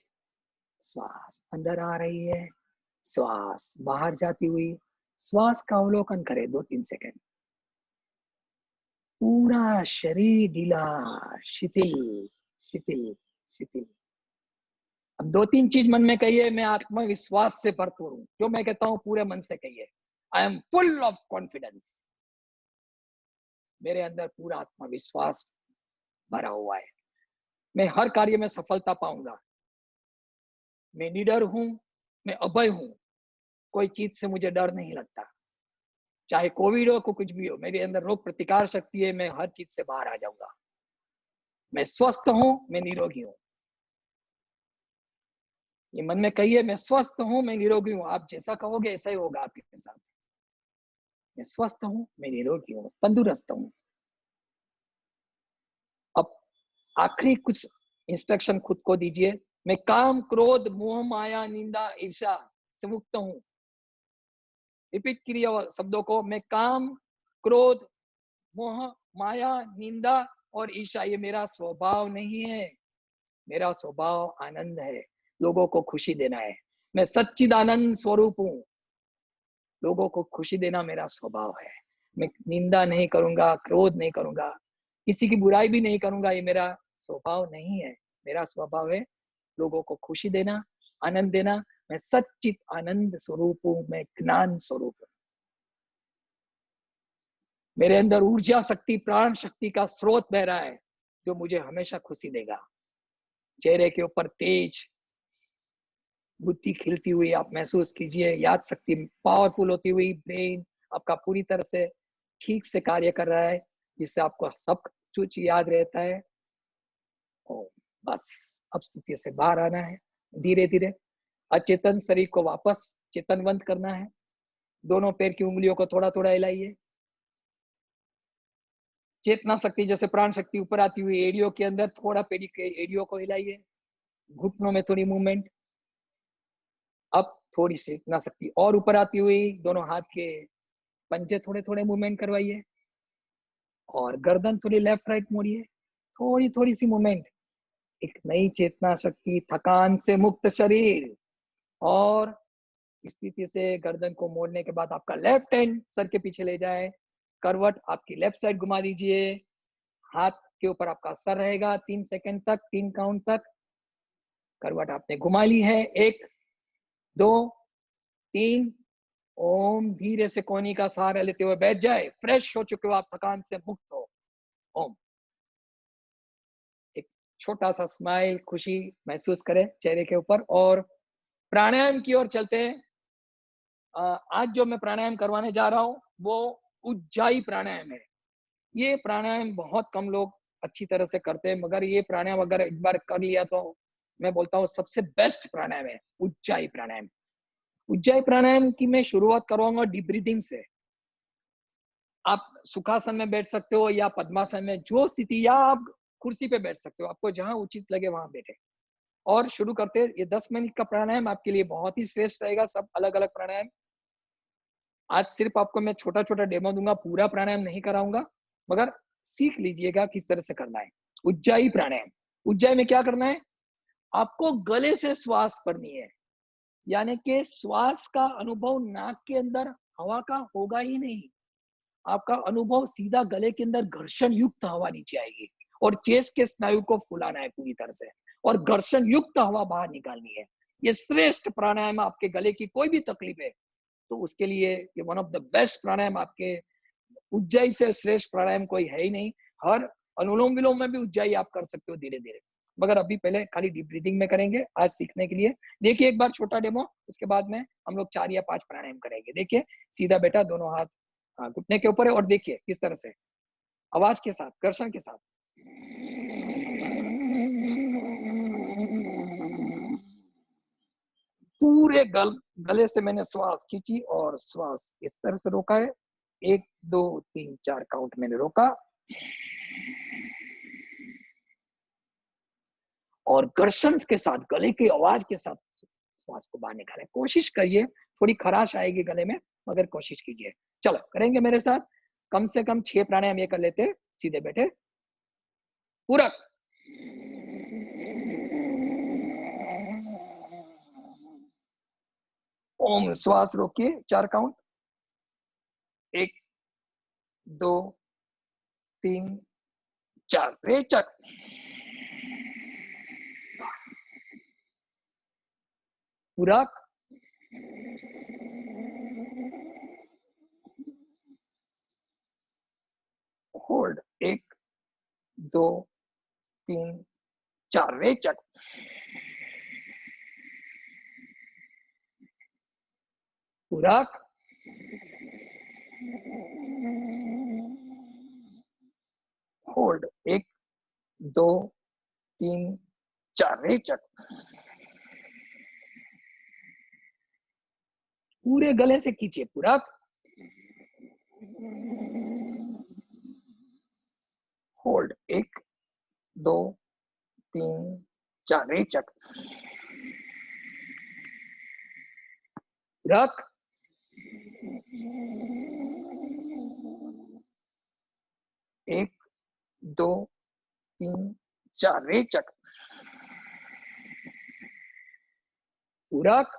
श्वास अंदर आ रही है, श्वास बाहर जाती हुई। श्वास का अवलोकन करें 2-3 सेकंड। पूरा शरीर ढीला, शिथिल शिथिल शिथिल। अब 2-3 चीज मन में कहिए। मैं आत्मविश्वास से भरपूर हूं। जो मैं कहता हूं पूरे मन से कहिए। I am full of confidence. मेरे अंदर पूरा आत्मविश्वास भरा हुआ है। मैं हर कार्य में सफलता पाऊंगा। मैं निडर हूं, मैं अभय हूं। कोई चीज से मुझे डर नहीं लगता। चाहे कोविड हो, कुछ भी हो, मेरे अंदर रोग प्रतिकार शक्ति है। मैं हर चीज से बाहर आ जाऊंगा। मैं स्वस्थ हूं, मैं निरोगी हूं। ये मन में कहिए, मैं स्वस्थ हूं, मैं निरोगी हूं। आप जैसा कहोगे ऐसा ही होगा आपके साथ। मैं स्वस्थ हूं, मैं निरोगी हूं, तंदुरुस्त हूं। अब आखिरी कुछ इंस्ट्रक्शन खुद को दीजिए। मैं काम, क्रोध, मोह, माया, निंदा, ईर्ष्या से मुक्त हूं। रिपीट करिए शब्दों को। मैं काम, क्रोध, मोह, माया, निंदा और ईर्ष्या ये मेरा स्वभाव नहीं है। मेरा स्वभाव आनंद है। लोगों को खुशी देना है। मैं सच्चिदानंद स्वरूप हूँ। लोगों को खुशी देना मेरा स्वभाव है। मैं निंदा नहीं करूंगा, क्रोध नहीं करूंगा, किसी की बुराई भी नहीं करूंगा। ये मेरा स्वभाव नहीं है। मेरा स्वभाव है लोगों को खुशी देना, आनंद देना। मैं सच्चित आनंद स्वरूप हूँ। मैं ज्ञान स्वरूप हूँ। मेरे अंदर ऊर्जा शक्ति, प्राण शक्ति का स्रोत बह रहा है जो मुझे हमेशा खुशी देगा। चेहरे के ऊपर तेज, बुद्धि खिलती हुई आप महसूस कीजिए। याद शक्ति पावरफुल होती हुई, ब्रेन आपका पूरी तरह से ठीक से कार्य कर रहा है, जिससे आपको सब कुछ याद रहता है। और बस अब स्थिति से बाहर आना है धीरे धीरे। अचेतन शरीर को वापस चेतनवंत करना है। दोनों पैर की उंगलियों को थोड़ा थोड़ा हिलाइए। चेतना शक्ति जैसे प्राण शक्ति ऊपर आती हुई एड़ियों के अंदर थोड़ा पेरी के एड़ियों को हिलाइए। घुटनों में थोड़ी मूवमेंट। अब थोड़ी सी चेतना शक्ति और ऊपर आती हुई दोनों हाथ के पंजे थोड़े थोड़े मूवमेंट करवाइए। और गर्दन थोड़ी लेफ्ट राइट मोड़िए। थोड़ी थोड़ी सी मूवमेंट। एक नई चेतना शक्ति, थकान से मुक्त शरीर। और स्थिति से गर्दन को मोड़ने के बाद आपका लेफ्ट हैंड सर के पीछे ले जाए। करवट आपकी लेफ्ट साइड घुमा दीजिए। हाथ के ऊपर आपका सर रहेगा 3 सेकंड तक, 3 काउंट तक। करवट आपने घुमा ली है। 1 2 3 ओम। धीरे से कोहनी का सहारा लेते हुए बैठ जाए। फ्रेश हो चुके हो आप, थकान से मुक्त हो। ओम। एक छोटा सा स्माइल, खुशी महसूस करें चेहरे के ऊपर और प्राणायाम की ओर चलते हैं। आज जो मैं प्राणायाम करवाने जा रहा हूं वो उज्जाई प्राणायाम है। ये प्राणायाम बहुत कम लोग अच्छी तरह से करते हैं, मगर ये प्राणायाम अगर एक बार कर लिया तो मैं बोलता हूँ सबसे बेस्ट प्राणायाम है उज्जाई प्राणायाम। उज्जाई प्राणायाम की मैं शुरुआत करवाऊंगा डीप ब्रीदिंग से। आप सुखासन में बैठ सकते हो या पद्मासन में, जो स्थिति, या आप कुर्सी पे बैठ सकते हो, आपको जहां उचित लगे वहां बैठे। और शुरू करते हैं। ये 10 मिनट का प्राणायाम आपके लिए बहुत ही श्रेष्ठ रहेगा। सब अलग अलग प्राणायाम, आज सिर्फ आपको मैं छोटा छोटा डेमो दूंगा, पूरा प्राणायाम नहीं कराऊंगा, मगर सीख लीजिएगा किस तरह से करना है। उज्जाई प्राणायाम। उज्जाई में क्या करना है, आपको गले से श्वास करनी है, यानी कि श्वास का अनुभव नाक के अंदर हवा का होगा ही नहीं। आपका अनुभव सीधा गले के अंदर घर्षण युक्त हवा नीचे आएगी और चेस्ट के स्नायु को फुलाना है पूरी तरह से और घर्षण युक्त हवा बाहर निकालनी है। ये श्रेष्ठ प्राणायाम। आपके गले की कोई भी तकलीफ है तो उसके लिए ये वन ऑफ द बेस्ट प्राणायाम। आपके उज्जाई से श्रेष्ठ प्राणायाम कोई है ही नहीं। हर अनुलोम विलोम में भी उज्जाई आप कर सकते हो धीरे धीरे, मगर अभी पहले खाली डीप ब्रीदिंग में करेंगे आज सीखने के लिए। देखिए एक बार छोटा डेमो, उसके बाद में हम लोग 4 या 5 प्राणायाम करेंगे। देखिए सीधा बैठा, दोनों हाथ घुटने के ऊपर है और देखिए किस तरह से आवाज के साथ, घर्षण के साथ। पूरे गले से मैंने श्वास खींची और श्वास इस तरह से रोका है। 1 2 3 4 काउंट मैंने रोका और घर्षण के साथ, गले की आवाज के साथ श्वास को बाहर निकालें। कोशिश करिए, थोड़ी खराश आएगी गले में, मगर कोशिश कीजिए। चलो करेंगे मेरे साथ। कम से कम 6 प्राणायाम ये कर लेते हैं। सीधे बैठे, पूरक। ओम। श्वास रोकिए, 4 काउंट। 1 2 3 4। रेचक। पूरक। होल्ड। 1 2 3 4। रेचक। पूरक। होल्ड। 1 2 3 4। रेचक। पूरे गले से खींचिए। पूरक। होल्ड। 1 2 3 4। रेचक। पूरक। 1 2 3 4। रेचक। पूरक।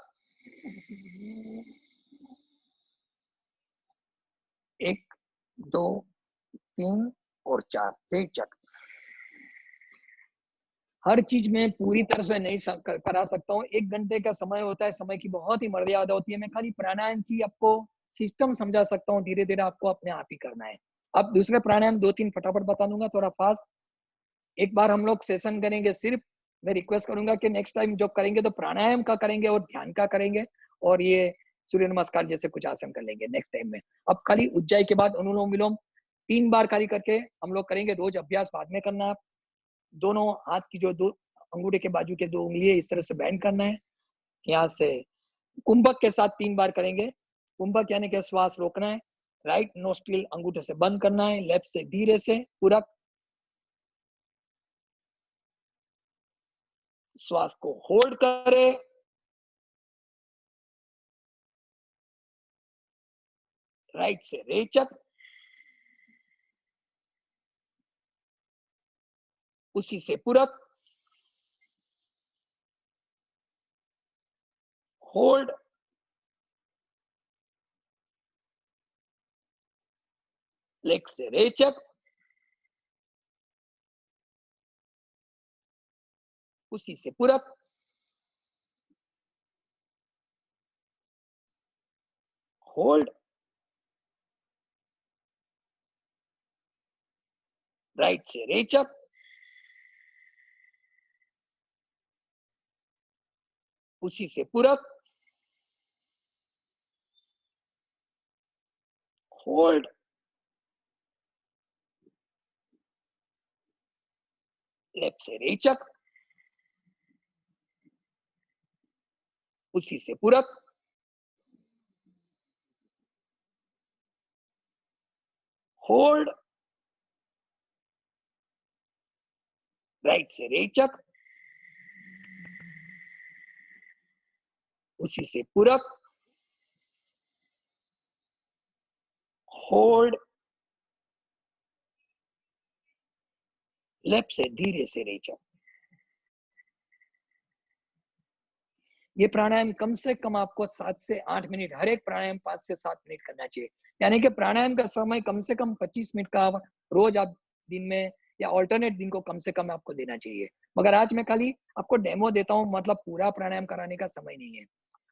1 2 3 और 4। रेचक। हर चीज में पूरी तरह से नहीं करा सकता हूँ। 1 घंटे का समय होता है, समय की बहुत ही मर्यादा होती है। मैं खाली प्राणायाम की आपको सिस्टम समझा सकता हूँ, धीरे धीरे आपको अपने आप ही करना है। अब दूसरे प्राणायाम 2-3 फटाफट बता दूंगा, थोड़ा फास्ट। एक बार हम लोग सेशन करेंगे, सिर्फ मैं रिक्वेस्ट करूंगा कि नेक्स्ट टाइम जब करेंगे तो प्राणायाम का करेंगे और ध्यान का करेंगे, और ये सूर्य नमस्कार जैसे कुछ आसन कर लेंगे नेक्स्ट टाइम में। अब खाली उज्जाई के बाद अनुलोम विलोम 3 बार खाली करके हम लोग करेंगे। रोज अभ्यास बाद में करना है। दोनों हाथ की जो 2 अंगूठे के बाजू के 2 उंगली इस तरह से बैंड करना है। यहाँ से कुंभक के साथ 3 बार करेंगे। कुंभक यानी कि श्वास रोकना है, राइट नोस्ट्रिल अंगूठे से बंद करना है, लेफ्ट से धीरे से पूरा श्वास को होल्ड करे, राइट से रेचक, उसी से पूरक, होल्ड, लेग से रेचक, उसी से पूरक, होल्ड, राइट से रेचक, उसी से पूरक, होल्ड, लेफ्ट से रेचक, उसी से पूरक, होल्ड, राइट से रेचक, उसी से पूरक, होल्ड, लेफ्ट से धीरे से रेचक। ये प्राणायाम कम से कम आपको 7 से 8 मिनट, हर एक प्राणायाम 5 से 7 मिनट करना चाहिए। यानी कि प्राणायाम का समय कम से कम 25 मिनट का रोज आप दिन में या ऑल्टरनेट दिन को कम से कम आपको देना चाहिए। मगर आज मैं खाली आपको डेमो देता हूँ, मतलब पूरा प्राणायाम कराने का समय नहीं है।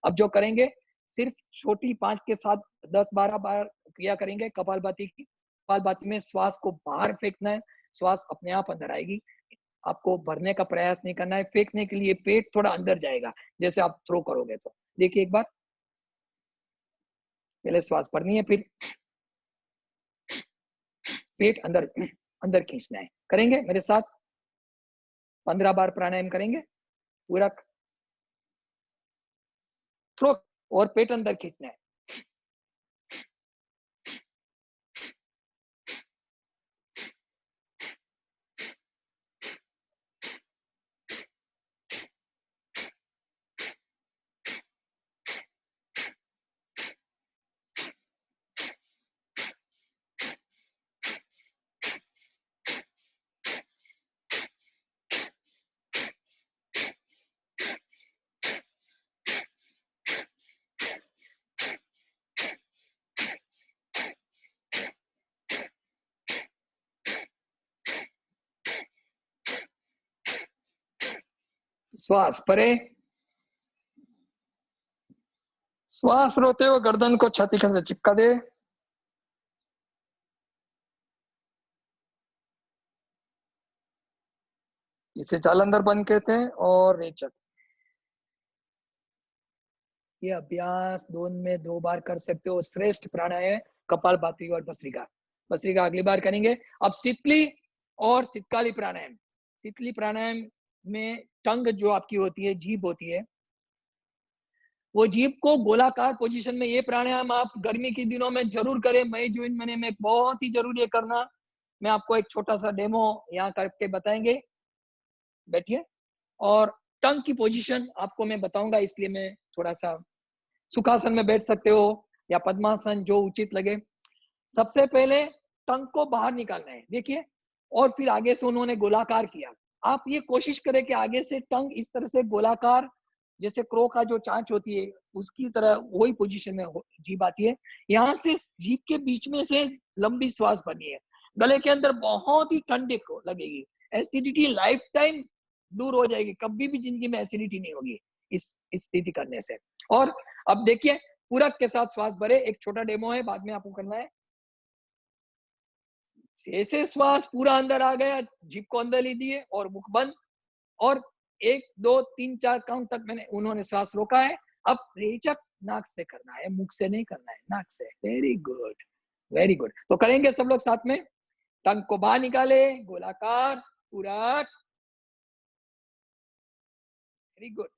अब जो करेंगे सिर्फ छोटी 5 के साथ 10-12 बार क्रिया करेंगे कपालभाति की। कपालभाति में श्वास को बाहर फेंकना है, श्वास अपने आप अंदर आएगी। आपको भरने का प्रयास नहीं करना है। फेंकने के लिए पेट थोड़ा अंदर जाएगा, जैसे आप थ्रो करोगे तो। देखिए एक बार, पहले श्वास भरनी है, फिर पेट अंदर अंदर खींचना है। करेंगे मेरे साथ? 15 बार प्राणायाम करेंगे। पूरक, थ्रो और पेट अंदर खींचना है। श्वास भरे, श्वास रोते हुए गर्दन को छाती से चिपका दे। इसे जालंधर बंद कहते हैं और रेचक। ये अभ्यास दिन में 2 बार कर सकते हो। श्रेष्ठ प्राणायाम है कपालभाति और भस्त्रिका। भस्त्रिका अगली बार करेंगे। अब शीतली और शीतकाली प्राणायाम। शीतली प्राणायाम में टंग जो आपकी होती है, जीभ होती है, वो जीभ को गोलाकार पोजीशन में, ये प्राणायाम आप गर्मी के दिनों में जरूर करें। मई जून महीने में बहुत ही जरूरी है करना। मैं आपको एक छोटा सा डेमो यहाँ करके बताएंगे। बैठिए और टंग की पोजीशन आपको मैं बताऊंगा, इसलिए मैं थोड़ा सा सुखासन में बैठ सकते हो या पद्मासन, जो उचित लगे। सबसे पहले टंग को बाहर निकालना है, देखिए, और फिर आगे से उन्होंने गोलाकार किया। आप ये कोशिश करें कि आगे से टंग इस तरह से गोलाकार, जैसे क्रो का जो चांच होती है उसकी तरह, वही पोजीशन में जीभ आती है। यहाँ से जीभ के बीच में से लंबी श्वास बनी है। गले के अंदर बहुत ही ठंडक लगेगी। एसिडिटी लाइफ टाइम दूर हो जाएगी, कभी भी जिंदगी में एसिडिटी नहीं होगी इस स्थिति करने से। और अब देखिए, पूरक के साथ श्वास भरे। एक छोटा डेमो है, बाद में आपको करना है। जैसे श्वास पूरा अंदर आ गया, जीभ को अंदर लीजिए और मुख बंद। और 1 2 3 4 काउंट तक मैंने उन्होंने श्वास रोका है। अब रेचक नाक से करना है, मुख से नहीं करना है, नाक से। Very good, very good. तो करेंगे सब लोग साथ में। टंग को बाहर निकाले, गोलाकार, पूरक। वेरी गुड,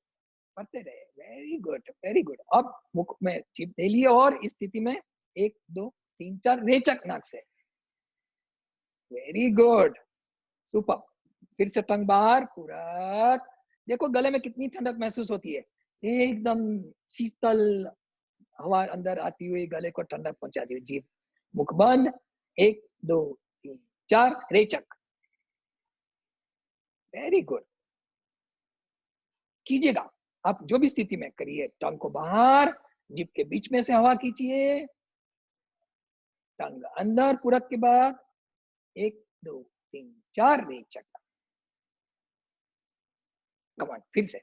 करते रहे। Very good, very good. अब मुख में जीभ दे लिए और इस स्थिति में 1 2 3 4 रेचक नाक से। Very good, super. फिर से टंग बाहर, पूरक। देखो गले में कितनी ठंडक महसूस होती है। एकदम शीतल हवा अंदर आती हुई गले को ठंडक पहुंचाती हुई। जीभ, मुख बंद। 1 2 3 4 रेचक। वेरी गुड, कीजिएगा आप जो भी स्थिति में करिए। टंग को बाहर, जीभ के बीच में से हवा खींचिए, टंग अंदर। पूरक के बाद 1 2 3 4 रेचक। कमांड फिर से।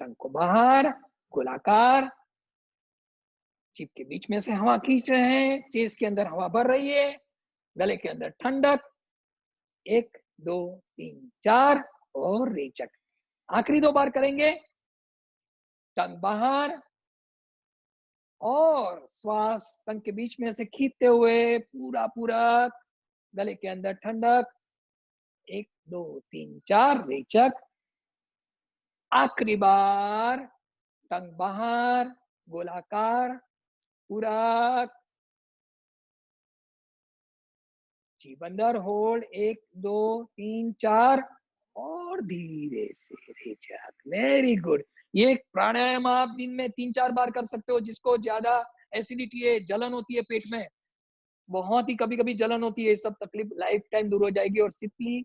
टंग को बाहर, गोलाकार, जीभ के बीच में से हवा खींच रहे हैं, चेस्ट के अंदर हवा भर रही है, गले के अंदर ठंडक, 1 2 3 4 और रेचक। आखिरी 2 बार करेंगे, टंग बाहर और श्वास टंग के बीच में से खींचते हुए पूरा पूरा गले के अंदर ठंडक, 1 2 3 4 रेचक। आखिरी बार टंग बाहर, गोलाकार, पूरा जीभ अंदर, होल्ड, 1 2 3 4 और धीरे से रेचक। Very good. ये प्राणायाम आप दिन में 3-4 बार कर सकते हो। जिसको ज्यादा एसिडिटी है, जलन होती है पेट में, बहुत ही कभी-कभी जलन होती है, सब तकलीफ लाइफ टाइम दूर हो जाएगी। और सितली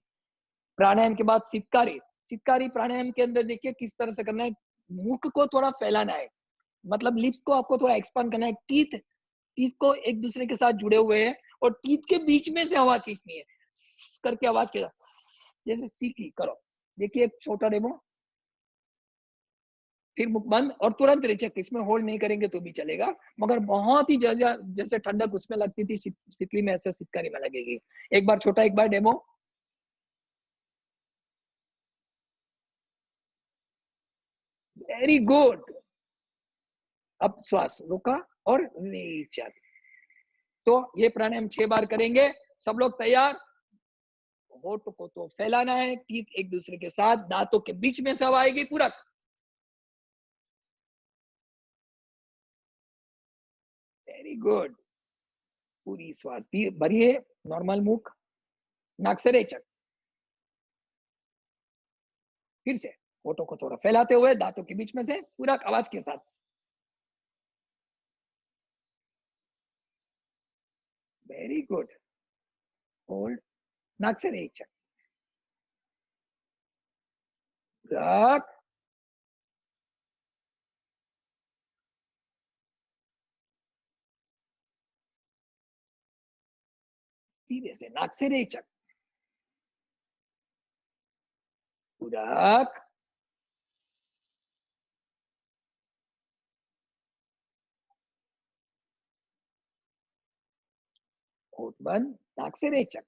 प्राणायाम के बाद सितकारी, सितकारी प्राणायाम के अंदर देखिए किस तरह से करना है। मुख को थोड़ा फैलाना है, मतलब लिप्स को आपको थोड़ा एक्सपांड करना है। टीथ टीथ को एक दूसरे के साथ जुड़े हुए हैं और टीथ के बीच में से हवा खींचनी है करके आवाज के साथ, जैसे सीखी करो। देखिए एक छोटा डेमो, फिर मुख बंद और तुरंत रेचक। इसमें होल्ड नहीं करेंगे तो भी चलेगा, मगर बहुत ही ज्यादा जैसे ठंडक उसमें लगती थी सितली में, ऐसे सितकारी में लगेगी। एक बार छोटा, एक बार डेमो। Very good. अब श्वास रोका और रेचक। तो ये प्राणायाम 6 बार करेंगे। सब लोग तैयार? होठ को तो फैलाना है, टीथ एक दूसरे के साथ, दांतों के बीच में से हवा आएगी पूरा। Very good. पूरी श्वास भी भरिए, नॉर्मल मुख, नाक से रेचक। फिर से होठों को थोड़ा फैलाते हुए दांतों के बीच में से पूरा आवाज के साथ। Very good. होल्ड, नाक से रेचक। रख, धीरे से नाक से रेचक। रख, होठ बंद, नाक से रेचक।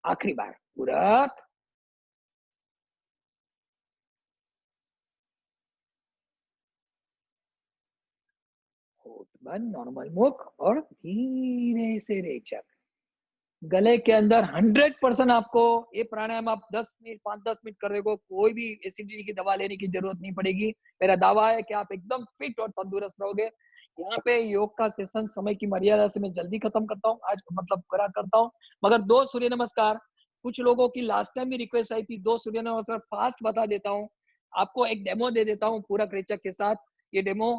आखिरी बार, रख, होठ बंद, नॉर्मल मुख और धीरे से रेचक। गले के अंदर 100% आपको ये प्राणायाम आप 10 मिनट 5-10 मिनट कर देखो, कोई भी एसिडिटी की दवा लेने की जरूरत नहीं पड़ेगी। मेरा दावा है कि आप एकदम फिट और तंदुरुस्त रहोगे। यहाँ पे योग का सेशन समय की मर्यादा से मैं जल्दी खत्म करता हूँ आज, मतलब करा करता हूँ। मगर 2 सूर्य नमस्कार, कुछ लोगों की लास्ट टाइम भी रिक्वेस्ट आई थी, 2 सूर्य नमस्कार फास्ट बता देता हूँ। आपको एक डेमो दे देता हूँ पूरक रेचक के साथ। ये डेमो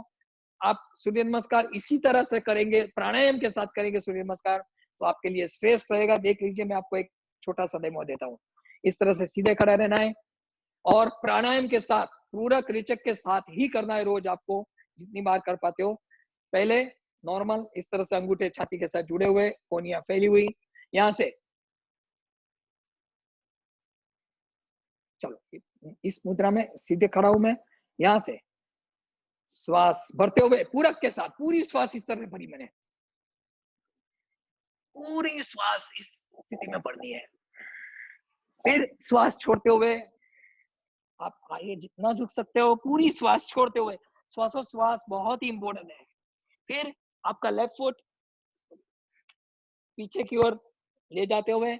आप सूर्य नमस्कार इसी तरह से करेंगे, प्राणायाम के साथ करेंगे सूर्य नमस्कार, तो आपके लिए श्रेष्ठ रहेगा। देख लीजिए, मैं आपको एक छोटा सा डेमो देता हूँ। इस तरह से सीधे खड़ा रहना है और प्राणायाम के साथ, पूरक रेचक के साथ ही करना है रोज, आपको जितनी बार कर पाते हो। पहले नॉर्मल इस तरह से अंगूठे छाती के साथ जुड़े हुए, कोनियां फैली हुई। यहाँ से चलो इस मुद्रा में सीधे खड़ा हूं मैं। यहाँ से श्वास भरते हुए पूरक के साथ, पूरी श्वास इस तरह भरी मैंने, पूरी श्वास इस स्थिति में भरनी है। फिर श्वास छोड़ते हुए आप आगे जितना झुक सकते हो, पूरी श्वास छोड़ते हुए, श्वासोश्वास बहुत ही इंपॉर्टेंट है। फिर आपका लेफ्ट फुट पीछे की ओर ले जाते हुए,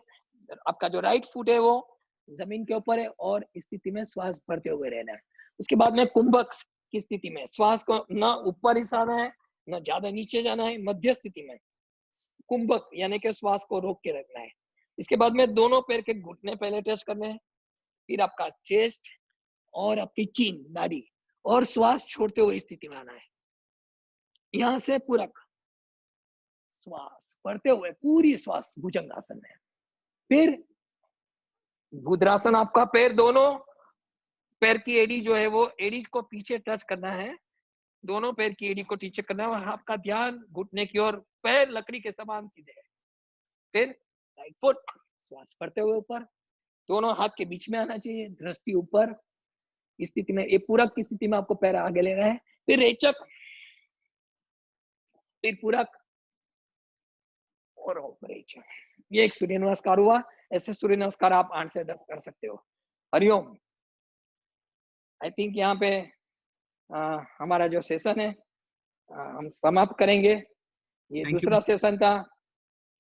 आपका जो राइट फुट है वो जमीन के ऊपर है और इस स्थिति में श्वास भरते हुए रहना है। उसके बाद में कुंभक की स्थिति में श्वास को ना ऊपर हिसाना है, ना ज्यादा नीचे जाना है, मध्य स्थिति में कुंभक यानी कि श्वास को रोक के रखना है। इसके बाद में दोनों पैर के घुटने पहले टच करने हैं, फिर आपका चेस्ट और आपकी चीन दाढ़ी, और श्वास छोड़ते हुए स्थिति में आना है। यहां से पूरक श्वास भरते हुए पूरी श्वास भुजंगासन में। फिर भुद्रासन, आपका पैर दोनों पैर की एड़ी जो है वो एड़ी को पीछे टच करना है, दोनों पैर की एड़ी को नीचे करना है और आपका ध्यान घुटने की ओर, पैर लकड़ी के समान सीधे है। फिर राइट फुट श्वास भरते हुए ऊपर, दोनों हाथ के बीच में आना चाहिए, दृष्टि ऊपर। इस स्थिति में, ये पूरक की स्थिति में आपको पैर आगे लेना है। फिर रेचक, फिर पूरक और ओपरेशन। ये एक सूर्य नमस्कार हुआ। ऐसे सूर्य नमस्कार आप 8 से 10 कर सकते हो। हरिओम। आई थिंक यहाँ पे हमारा जो सेशन है हम समाप्त करेंगे। ये Thank you. दूसरा सेशन था।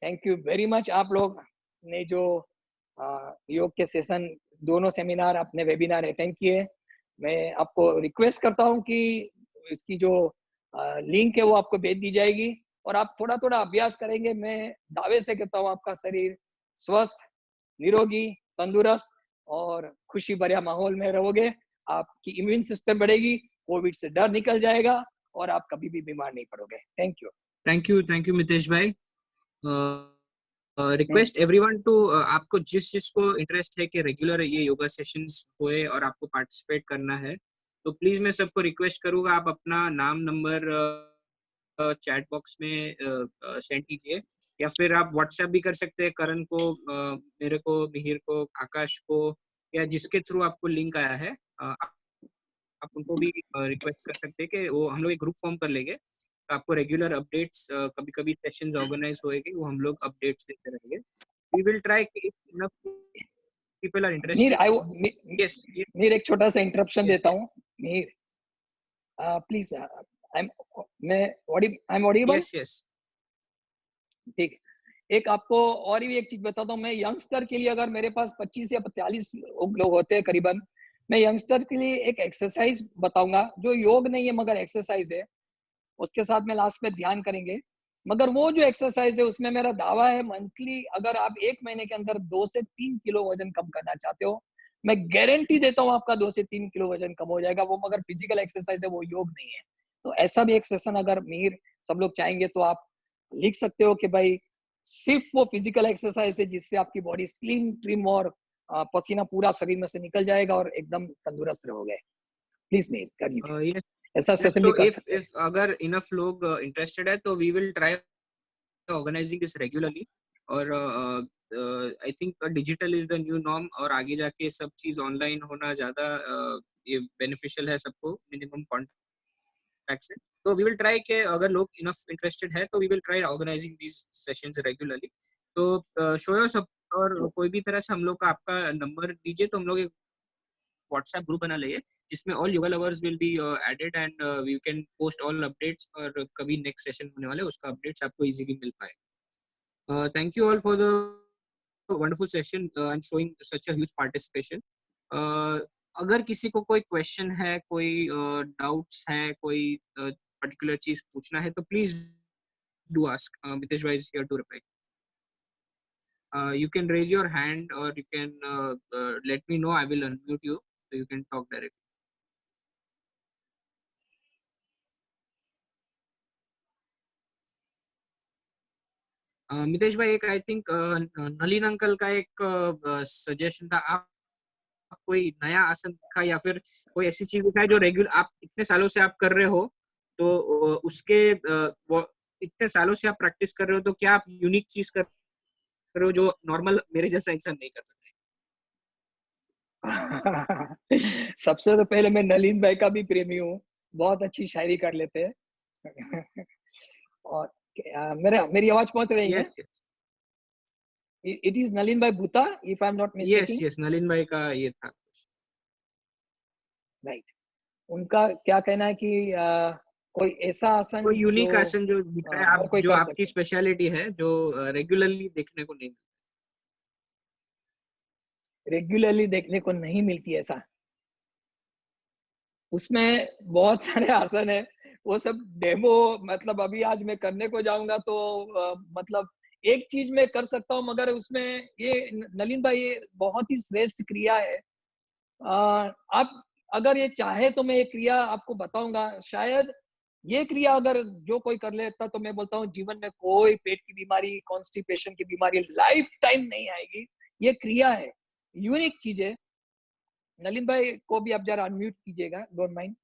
थैंक यू वेरी मच आप लोग ने जो योग के सेशन दोनों सेमिनार अपने वेबिनार अटेंड किए। मैं आपको रिक्वेस्ट करता हूं कि इसकी जो लिंक है वो आपको भेज दी जाएगी और आप थोड़ा थोड़ा अभ्यास करेंगे। मैं दावे से कहता हूँ आपका शरीर स्वस्थ, निरोगी, तंदुरुस्त और खुशी भरा माहौल में रहोगे। आपकी इम्यून सिस्टम बढ़ेगी, कोविड से डर निकल जाएगा और आप कभी भी बीमार नहीं पड़ोगे। Thank you. Thank you Mitesh bhai. Request everyone to, आपको जिसको इंटरेस्ट है कि रेगुलर ये योगा सेशंस होए और आपको पार्टिसिपेट करना है, तो प्लीज मैं सबको रिक्वेस्ट करूंगा, आप अपना नाम नंबर चैट बॉक्स में सेंड कीजिए, या फिर आप व्हाट्सएप भी कर सकते हैं करण को, मेरे को, मिहिर को, आकाश को, या जिसके थ्रू आपको लिंक आया है आप उनको भी रिक्वेस्ट कर सकते हैं कि वो हम लोग एक ग्रुप फॉर्म कर लेंगे। तो आपको रेगुलर अपडेट्स, कभी कभी सेशंस ऑर्गेनाइज होएगी, वो हम लोग अपडेट्स देते रहेंगे। वी विल ट्राई कि if enough people are Mir interested. Yes Mir एक छोटा सा इंटरप्शन Yes, देता हूँ। Mir please I am audible? Yes yes ठीक। एक आपको और भी एक चीज बताता हूँ। मैं यंगस्टर के लिए, अगर मेरे पास 25 या 40 लोग होते हैं करीबन, मैं यंगस्टर के लिए एक एक्सरसाइज बताऊंगा जो योग नहीं है मगर एक्सरसाइज है। उसके साथ में लास्ट में ध्यान करेंगे। मगर वो जो एक्सरसाइज है उसमें मेरा दावा है, मंथली अगर आप 1 महीने के अंदर 2 से 3 किलो वजन कम करना चाहते हो, मैं गारंटी देता हूँ आपका 2 से 3 किलो वजन कम हो जाएगा। वो मगर फिजिकल एक्सरसाइज है, वो योग नहीं है। तो ऐसा भी एक सेशन अगर मीर सब लोग चाहेंगे तो आप लिख सकते हो कि भाई सिर्फ वो फिजिकल एक्सरसाइज है जिससे आपकी बॉडी स्लिम, ट्रिम और पसीना पूरा शरीर में से निकल जाएगा और एकदम तंदुरुस्त रहोगे। प्लीज मीर करिए। यस। ऐसा सेशन तो भी कर इफ सकते हैं। इफ अगर इनफ लोग इंटरेस्टेड है तो we will try organising this regularly. और I think digital is the new norm, और आगे जाके सब चीज ऑनलाइन होना ज्यादा ये बेनिफिशियल है सबको, मिनिमम कॉन्टैक्ट से। तो वी विल ट्राई कि अगर लोग इनफ इंटरेस्टेड है तो we will try organising this sessions regularly. तो शो योर सपोर्ट, और कोई भी तरह से हम लोग का आपका नंबर दीजिए तो हम लोग एक व्हाट्सएप ग्रुप बना लिए जिसमें all yoga lovers will be added, and we can post all updates, और कभी नेक्स्ट सेशन होने वाले उसका अपडेट्स आपको इजीली मिल पाए। Thank you all for the wonderful session and showing such a huge participation. अगर किसी को कोई क्वेश्चन है, कोई डाउट्स है, कोई पर्टिकुलर चीज पूछना है तो प्लीज डू आस्क। मितेश भाई is here to reply. You can raise your hand, or you can let me know. I will unmute you so you can talk directly. Mitesh भाई, एक आई थिंक नलिन अंकल का एक suggestion था। आप कोई नया आसन दिखा या फिर कोई ऐसी चीज दिखाए जो रेगुलर आप इतने सालों से आप कर रहे हो, तो उसके वो इतने सालों से आप प्रैक्टिस कर रहे हो, तो क्या आप यूनिक चीज कर रहे हो जो नॉर्मल मेरे जैसा इंसान नहीं करता है? सबसे तो पहले मैं नलिन भाई का भी प्रेमी हूँ। बहुत अच्छी शायरी कर लेते हैं। और मेरी आवाज पहुंच रही है? Yes, yes. It is Nalin Bhai Bhuta, if I'm not mistaken. Yes, Nalin भाई का ये था। Right. उनका क्या कहना है कि कोई ऐसा आसन कोई यूनिक जो आसन जो दिख रहा है हर आप, कोई जो कर आपकी सके। स्पेशलिटी है, जो रेगुलरली देखने को नहीं मिलता। रेगुलरली देखने को नहीं मिलती ऐसा। उसमें बहुत सारे आसन है, वो सब डेमो, मतलब अभी आज मैं करने को जाऊंगा तो मतलब एक चीज मैं कर सकता हूँ, मगर उसमें ये नलिन भाई ये बहुत ही श्रेष्ठ क्रिया है। आप अगर ये चाहे तो मैं ये क्रिया आपको बताऊंगा। शायद ये क्रिया अगर जो कोई कर लेता तो मैं बोलता हूँ जीवन में कोई पेट की बीमारी, कॉन्स्टिपेशन की बीमारी लाइफ टाइम नहीं आएगी। ये क्रिया है, यूनिक चीज है। नलिन भाई को भी आप जरा अनम्यूट कीजिएगा, don't mind.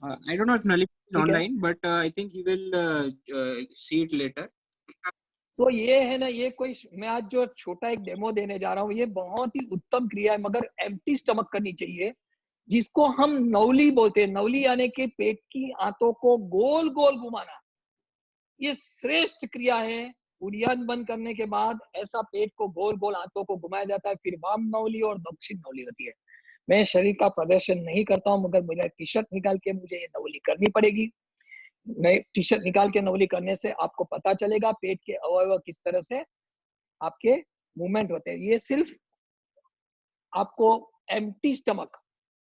I don't know if Nalin is ठीक है। online, but I think he will see it later. तो ये है ना, ये कोई मैं आज जो छोटा एक डेमो देने जा रहा हूँ, ये बहुत ही उत्तम क्रिया है, मगर एम्प्टी स्टमक करनी चाहिए, जिसको हम नौली बोलते हैं। नौली यानी कि पेट की आंतों को गोल गोल घुमाना। ये श्रेष्ठ क्रिया है। उड़ियान बंद करने के बाद ऐसा पेट को गोल गोल हाथों को घुमाया जाता है, फिर वाम नौली और दक्षिण नौली होती है। मैं शरीर का प्रदर्शन नहीं करता हूँ, मगर मेरा टी शर्ट निकाल के मुझे ये नौली करनी पड़ेगी। मैं टी शर्ट निकाल के नौली करने से आपको पता चलेगा पेट के अवयव किस तरह से आपके मूवमेंट होते हैं। ये सिर्फ आपको एम्प्टी स्टमक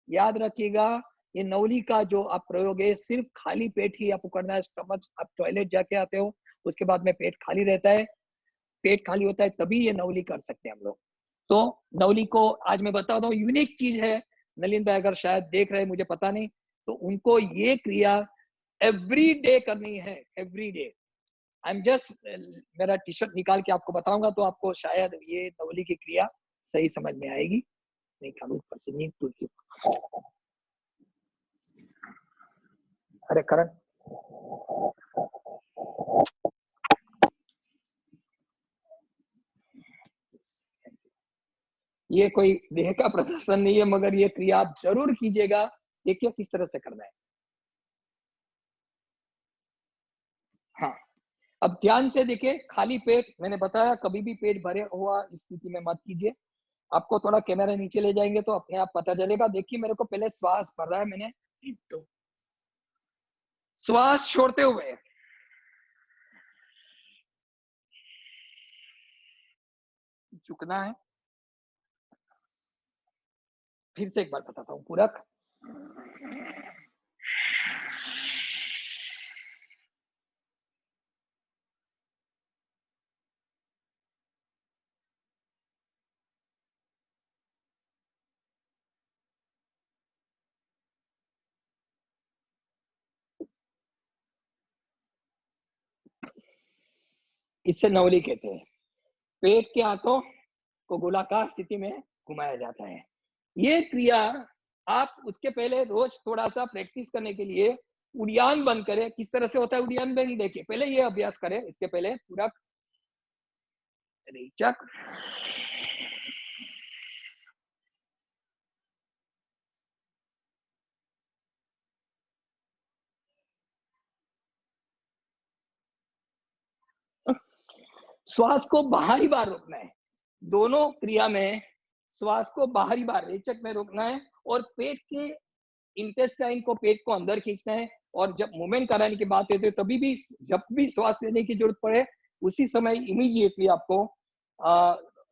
याद रखिएगा, ये नौली का जो आप प्रयोग है सिर्फ खाली पेट ही आपको करना है। स्टमक आप टॉयलेट जाके आते हो, उसके बाद में पेट खाली रहता है, पेट खाली होता है तभी ये नौली कर सकते हैं हम लोग। तो नौली को आज मैं बताता हूँ, यूनिक चीज है। नलिन भाई अगर शायद देख रहे हैं, मुझे पता नहीं, तो उनको ये क्रिया एवरी डे करनी है, every day. I am just मेरा टी शर्ट निकाल के आपको बताऊंगा तो आपको शायद ये नौली की क्रिया सही समझ में आएगी। नहीं ऊपर से नींद टूट गई। अरे करण, ये कोई देह का प्रदर्शन नहीं है, मगर ये क्रिया आप जरूर कीजिएगा। देखिए किस तरह से करना है। हाँ, अब ध्यान से देखिए, खाली पेट, मैंने बताया कभी भी पेट भरे हुआ स्थिति में मत कीजिए। आपको थोड़ा कैमरा नीचे ले जाएंगे तो अपने आप पता चलेगा। देखिए मेरे को पहले श्वास भर रहा है, मैंने श्वास छोड़ते हुए झुकना है। फिर से एक बार बताता हूँ, पूरक इससे नवली कहते हैं। पेट के हाथों को गोलाकार स्थिति में घुमाया जाता है। ये क्रिया आप उसके पहले रोज थोड़ा सा प्रैक्टिस करने के लिए उड़ियान बंद करें। किस तरह से होता है उड़ियान बंद, देखिए पहले ये अभ्यास करें। इसके पहले पूरा रेचक, श्वास को बाहरी बार रोकना है। दोनों क्रिया में श्वास को बाहरी बार रेचक में रोकना है और पेट के इंटेस्टाइन को, पेट को अंदर खींचना है। और जब मूवमेंट कराने की बात है तो तभी भी जब भी श्वास लेने की जरूरत पड़े उसी समय इमीडिएटली आपको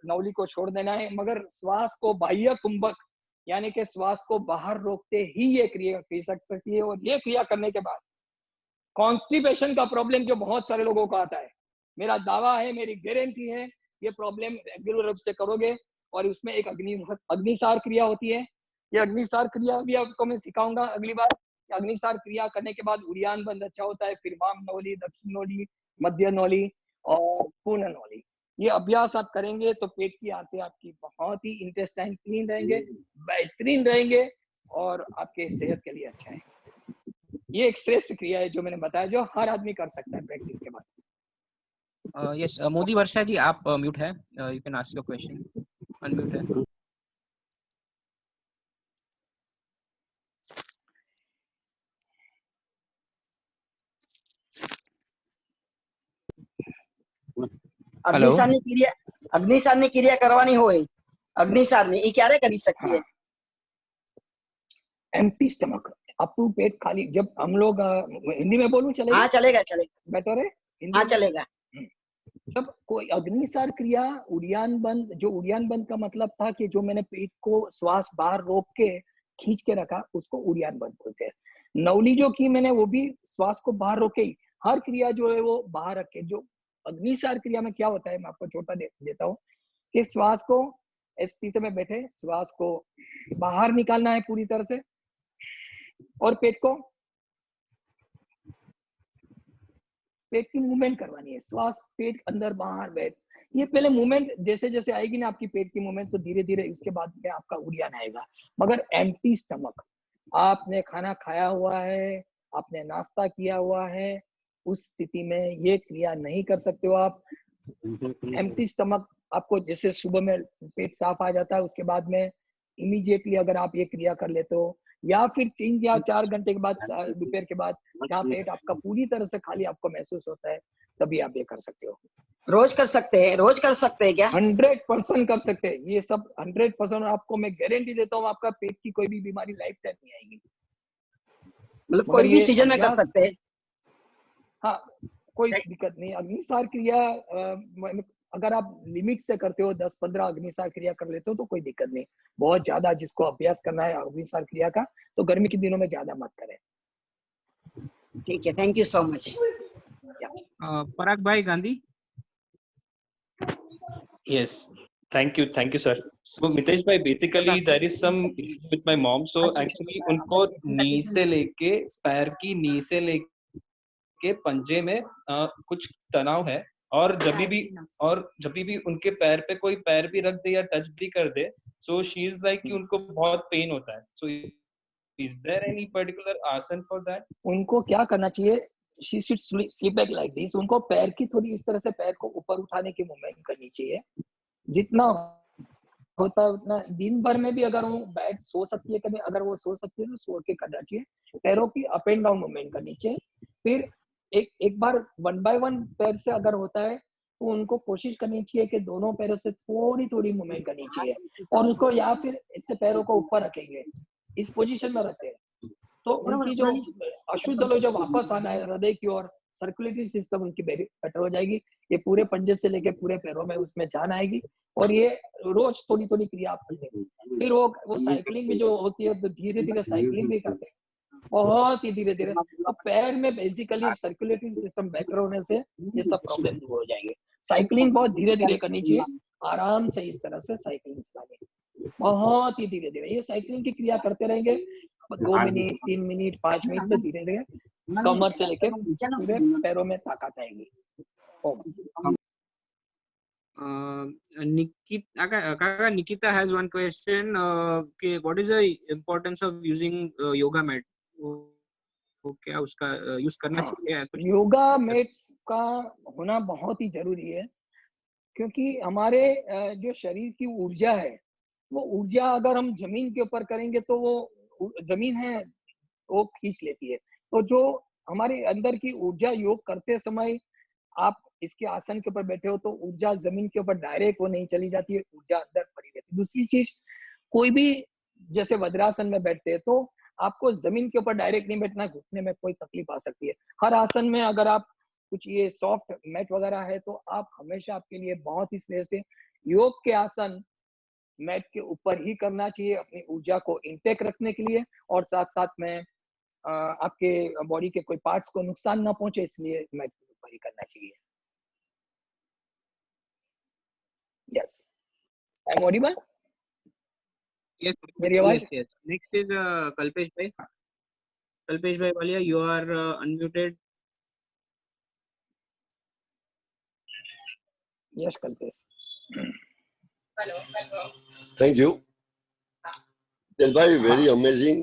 नौली को छोड़ देना है। मगर श्वास को बाह्य कुंभक यानी कि श्वास को बाहर रोकते ही ये क्रिया की सकती है। और ये क्रिया करने के बाद कॉन्स्टिपेशन का प्रॉब्लम जो बहुत सारे लोगों को आता है, मेरा दावा है, मेरी गारंटी है, ये प्रॉब्लम रेगुलर रूप से करोगे। और उसमें एक अग्निसार क्रिया होती है। ये अग्निसार क्रिया भी आपको मैं सिखाऊंगा अगली बार। अग्निसार क्रिया करने के बाद उड़ियान बंद अच्छा होता है, फिर वाम नौली, दक्षिण नौली, मध्य नौली और पूर्ण नौली। ये अभ्यास आप करेंगे तो पेट की आंतें आपकी बहुत ही इंटेस्टाइन क्लीन रहेंगे, बेहतरीन रहेंगे और आपके सेहत के लिए अच्छा है। ये एक श्रेष्ठ क्रिया है जो मैंने बताया, जो हर आदमी कर सकता है प्रैक्टिस के बाद। यस, मोदी वर्षा जी आप म्यूट है, you can ask your question, unmute है। અગ્નિસારની ક્રિયા કરવાની હોય, અગ્નિસારની એ ક્યારે કરી શકીએ? एम्प्टी स्टमक, आपको पेट खाली, जब हम लोग हिंदी में बोलूं चलेगा? हाँ चलेगा, चलेगा। बेटर है हिंदी? हाँ चलेगा। जब कोई अग्निसार क्रिया उड़ियान बंद, जो उड़ियान बंद का मतलब था कि जो मैंने पेट को श्वास बाहर रोक के खींच के रखा, उसको उड़ियान बंद बोलते हैं। नौली जो की मैंने, वो भी श्वास को बाहर रोके ही, हर क्रिया जो है वो बाहर रखे। जो अग्निसार क्रिया में क्या होता है, मैं आपको छोटा देता हूँ कि श्वास को इस स्थिति में बैठे, श्वास को बाहर निकालना है पूरी तरह से और पेट की मूवमेंट करवानी है। श्वास पेट अंदर बाहर बैठ, ये पहले मूवमेंट जैसे जैसे आएगी ना आपकी पेट की मूवमेंट, तो धीरे धीरे उसके बाद में आपका उड़ियान आएगा। मगर एम्प्टी स्टमक, आपने खाना खाया हुआ है, आपने नाश्ता किया हुआ है, उस स्थिति में ये क्रिया नहीं कर सकते हो आप। एम्प्टी स्टमक, आपको जैसे सुबह में पेट साफ आ जाता है, उसके बाद में इमीडिएटली अगर आप ये क्रिया कर लेते हो, या फिर 3 या 4 घंटे के बाद दोपहर के बाद जहाँ पेट आपका पूरी तरह से खाली आपको महसूस होता है, तभी आप ये कर सकते हो। रोज कर सकते हैं, रोज कर सकते हैं क्या? 100% कर सकते हैं ये सब, 100%। आपको मैं गारंटी देता हूँ आपका पेट की कोई भी बीमारी लाइफ टाइम नहीं आएगी। मतलब मगर कोई भी ये सीजन में कर अभ्यास, सकते हैं। हाँ कोई दिक्कत नहीं। अग्निसार क्रिया अगर आप लिमिट से करते हो, 10-15 अग्निसार क्रिया कर लेते हो तो कोई दिक्कत नहीं। बहुत ज्यादा जिसको अभ्यास करना है अग्निसार क्रिया का, तो गर्मी के दिनों में ज्यादा मत करें। ठीक है, थैंक यू सो मच। पराग भाई Gandhi. Yes, thank you, sir. So Mitesh bhai, basically there is some issue with my mom. So actually उनको नी से लेके पैर की नी से लेके पंजे में कुछ तनाव है, और जब भी उनके पैर पे कोई पैर भी रख दे या टच भी कर दे, so she is like कि उनको बहुत पेन होता है. So is there any particular आसन for that? उनको क्या करना चाहिए, she should sleep back like this। उनको पैर की थोड़ी इस तरह से पैर को ऊपर उठाने की मूवमेंट करनी चाहिए, जितना होता है उतना। दिन भर में भी अगर वो बैठ सो सकती है, कभी अगर वो सो सकती है तो सो के करना चाहिए। पैरों की अप एंड डाउन मूवमेंट करनी चाहिए। फिर एक बार 1 बाय 1 पैर से अगर होता है तो उनको कोशिश करनी चाहिए कि दोनों पैरों से थोड़ी मूवमेंट करनी चाहिए, और उसको या फिर इससे पैरों को ऊपर रखेंगे, इस पोजीशन में रखते हैं तो उनकी जो अशुद्ध लोग जो वापस आना है हृदय की ओर, सर्कुलेटरी सिस्टम उनकी बेटर हो जाएगी। ये पूरे पंजे से लेके पूरे पैरों में उसमें जान आएगी, और ये रोज थोड़ी क्रिया आप करेंगे। फिर वो साइकिलिंग भी जो होती है तो धीरे साइकिलिंग भी करते हैं, बहुत ही धीरे। तो पैर में बेसिकली सर्कुलेटरी सिस्टम बेटर होने से ये सब प्रॉब्लम दूर हो जाएंगे। साइकिलिंग बहुत धीरे करनी चाहिए, आराम से इस तरह से साइकिलिंग चलानी, बहुत ही धीरे। ये साइकिलिंग की क्रिया करते रहेंगे 2 मिनट, 3 मिनट, 5 मिनट में धीरे कमर से लेकर पूरे पैरों में ताकत आएगी। Nikita has one question. What is the importance of using yoga mat? वो क्या उसका यूज करना चाहिए? योगा मैट्स का होना बहुत ही जरूरी है, क्योंकि हमारे जो शरीर की ऊर्जा है, वो ऊर्जा अगर हम जमीन के ऊपर करेंगे तो वो जमीन है वो खींच लेती है। तो जो हमारे अंदर की ऊर्जा योग करते समय आप इसके आसन के ऊपर बैठे हो तो ऊर्जा जमीन के ऊपर डायरेक्ट वो नहीं चली जाती है, ऊर्जा अंदर पड़ी रहती है। दूसरी चीज, कोई भी जैसे वज्रासन में बैठते हैं तो आपको जमीन के ऊपर डायरेक्ट नहीं बैठना, घुटने में कोई तकलीफ आ सकती है। हर आसन में अगर आप कुछ ये सॉफ्ट मैट वगैरह है तो आप हमेशा आपके लिए बहुत ही श्रेष्ठ है। योग के आसन मैट के ऊपर ही करना चाहिए अपनी ऊर्जा को इंटेक रखने के लिए, और साथ में आपके बॉडी के कोई पार्ट्स को नुकसान ना पहुंचे, इसलिए मैट के ऊपर ही करना चाहिए। Yes, I am Audible? Yes, मेरी आवाज? yes. Next is Kalpesh bhai. Kalpesh bhai Walia, you are unmuted. Yes Kalpesh. Thank you Tej bhai, very amazing.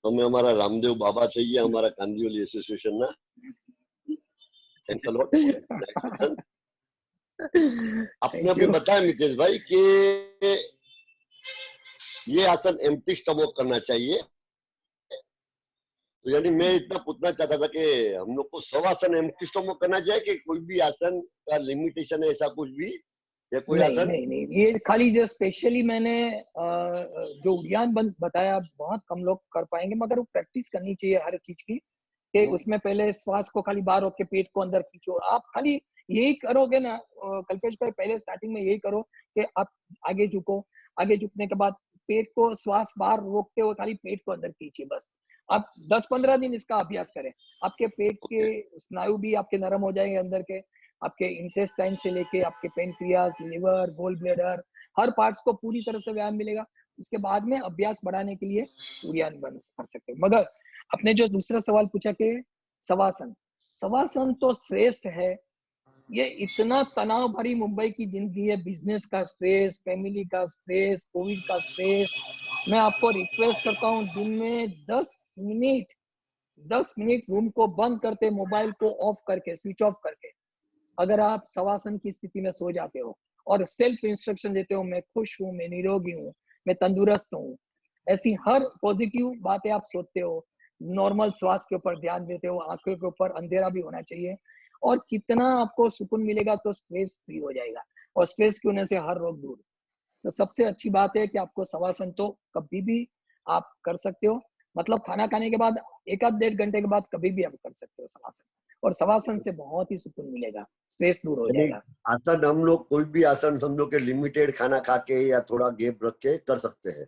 हमें हमारा रामदेव बाबा चाहिए हमारा कांदिवली एसोसिएशन ना। Thanks a lot. आपने अभी बताया मितेश भाई कि ये आसन एम्प्टी स्टमक करना चाहिए, तो यानी मैं इतना पूछना चाहता था कि हम लोग को 100 आसन एम्प्टी स्टमक करना चाहिए कि कोई भी आसन का लिमिटेशन है ऐसा कुछ भी, या कोई आसन? नहीं, ये खाली जो स्पेशली मैंने जो उद्यान बताया बहुत कम लोग कर पाएंगे, मगर वो प्रैक्टिस करनी चाहिए हर चीज की, कि उसमें पहले श्वास को खाली बाहर रोक के पेट को अंदर खींचो। आप खाली यही करोगे ना कल्पेश भाई, पहले स्टार्टिंग में यही करो कि आप आगे झुको, आगे झुकने के बाद पेट को श्वास बाहर रोकते हुए खाली पेट को अंदर खींचिए। बस आप 10-15 दिन इसका अभ्यास करें, आपके पेट के स्नायु भी आपके नरम हो जाएंगे, अंदर के आपके इंटेस्टाइन से लेके आपके पेनक्रियास, लिवर, गोल ब्लैडर, हर पार्ट्स को पूरी तरह से व्यायाम मिलेगा। उसके बाद में अभ्यास बढ़ाने के लिए सूर्यान बंद कर सकते हैं। मगर आपने जो दूसरा सवाल पूछा कि शवासन तो श्रेष्ठ है। ये इतना तनाव भरी मुंबई की जिंदगी है, बिजनेस का स्ट्रेस, फैमिली का स्ट्रेस, कोविड का स्ट्रेस। मैं आपको रिक्वेस्ट करता हूँ, दिन में 10 मिनट रूम को बंद करके, मोबाइल को ऑफ करके, स्विच ऑफ करके, अगर आप शवासन की स्थिति में सो जाते हो और सेल्फ इंस्ट्रक्शन देते हो, मैं खुश हूँ, मैं निरोगी हूँ, मैं तंदुरुस्त हूँ, ऐसी हर पॉजिटिव बातें आप सोचते हो, नॉर्मल श्वास के ऊपर ध्यान देते हो, आंखों के ऊपर अंधेरा भी होना चाहिए, और कितना आपको सुकून मिलेगा तो स्ट्रेस फ्री हो जाएगा, और स्ट्रेस के होने से हर रोग दूर। तो सबसे अच्छी बात है कि आपको शवासन तो कभी भी आप कर सकते हो, मतलब खाना खाने के बाद 1 आध 1.5 घंटे के बाद कभी भी आप कर सकते हो शवासन, और शवासन से बहुत ही सुकून मिलेगा, स्ट्रेस दूर हो यानी जाएगा। आसन हम लोग कोई भी आसन समझो कि लिमिटेड खाना खा के या थोड़ा गैप रख के कर सकते हैं,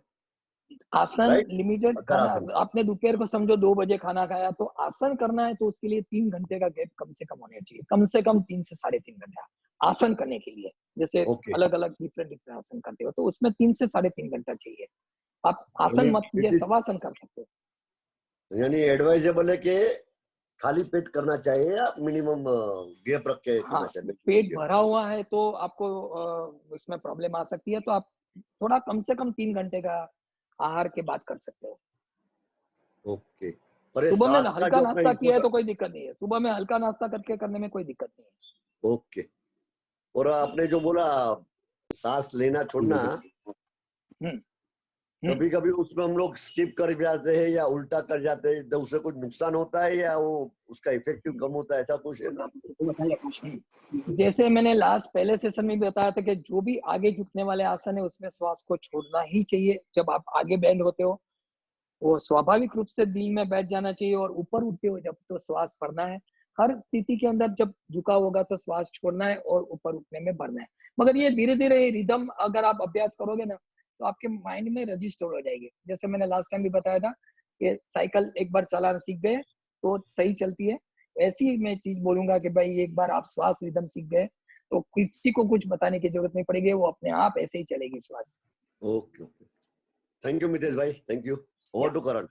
आसन राइट? लिमिटेड अगर खाना, आसन आपने दोपहर को समझो 2 बजे खाना खाया, तो आसन करना है तो उसके लिए 3 घंटे का गैप कम से कम होना चाहिए, कम से कम 3 से 3.5 घंटा आसन करने के लिए। जैसे ओके, अलग अलग डिफरेंट आसन करते हो तो उसमें 3 से 3.5 घंटा चाहिए। आप आसन यानी मत कीजिए, शवासन कर सकते हो। यानी एडवाइजेबल है कि खाली पेट करना चाहिए या मिनिमम गैप रख के हाँ, करना चाहिए? पेट भरा हुआ है तो आपको उसमें प्रॉब्लम आ सकती है, तो आप थोड़ा कम से कम 3 घंटे का आहार के बाद कर सकते हो। ओके। और ये सुबह में सांस का हल्का जो अपना नाश्ता किया है तो इम्पोर्टेंट, कोई दिक्कत नहीं है, सुबह में हल्का नाश्ता करके करने में कोई दिक्कत नहीं है। ओके। और आपने जो बोला सांस लेना छोड़ना, हम्म, कभी कभी उसमें हम लोग स्किप कर जाते हैं या उल्टा कर जाते हैं, तो उससे कुछ नुकसान होता है या वो उसका इफेक्टिव कम होता है, ऐसा कुछ है? जैसे मैंने लास्ट पहले सेशन में भी बताया था कि जो भी आगे झुकने वाले आसन है उसमें श्वास को छोड़ना ही चाहिए। जब आप आगे बैंड होते हो वो स्वाभाविक रूप से दिल में बैठ जाना चाहिए, और ऊपर उठते हो जब तो श्वास भरना है। हर स्थिति के अंदर जब झुका होगा तो श्वास छोड़ना है और ऊपर उठने में भरना है। मगर ये धीरे धीरे रिदम अगर आप अभ्यास करोगे ना तो आपके माइंड में रजिस्टर हो जाएगी। जैसे मैंने लास्ट टाइम भी बताया था कि साइकिल एक बार चलाना सीख गए तो सही चलती है, ऐसी ही मैं चीज बोलूंगा कि भाई एक बार आप श्वास रिदम सीख गए तो किसी को कुछ बताने की जरूरत नहीं पड़ेगी, वो अपने आप ऐसे ही चलेगी श्वास। Okay okay, thank you Mitesh भाई, थैंक यू। ओवर टू करण।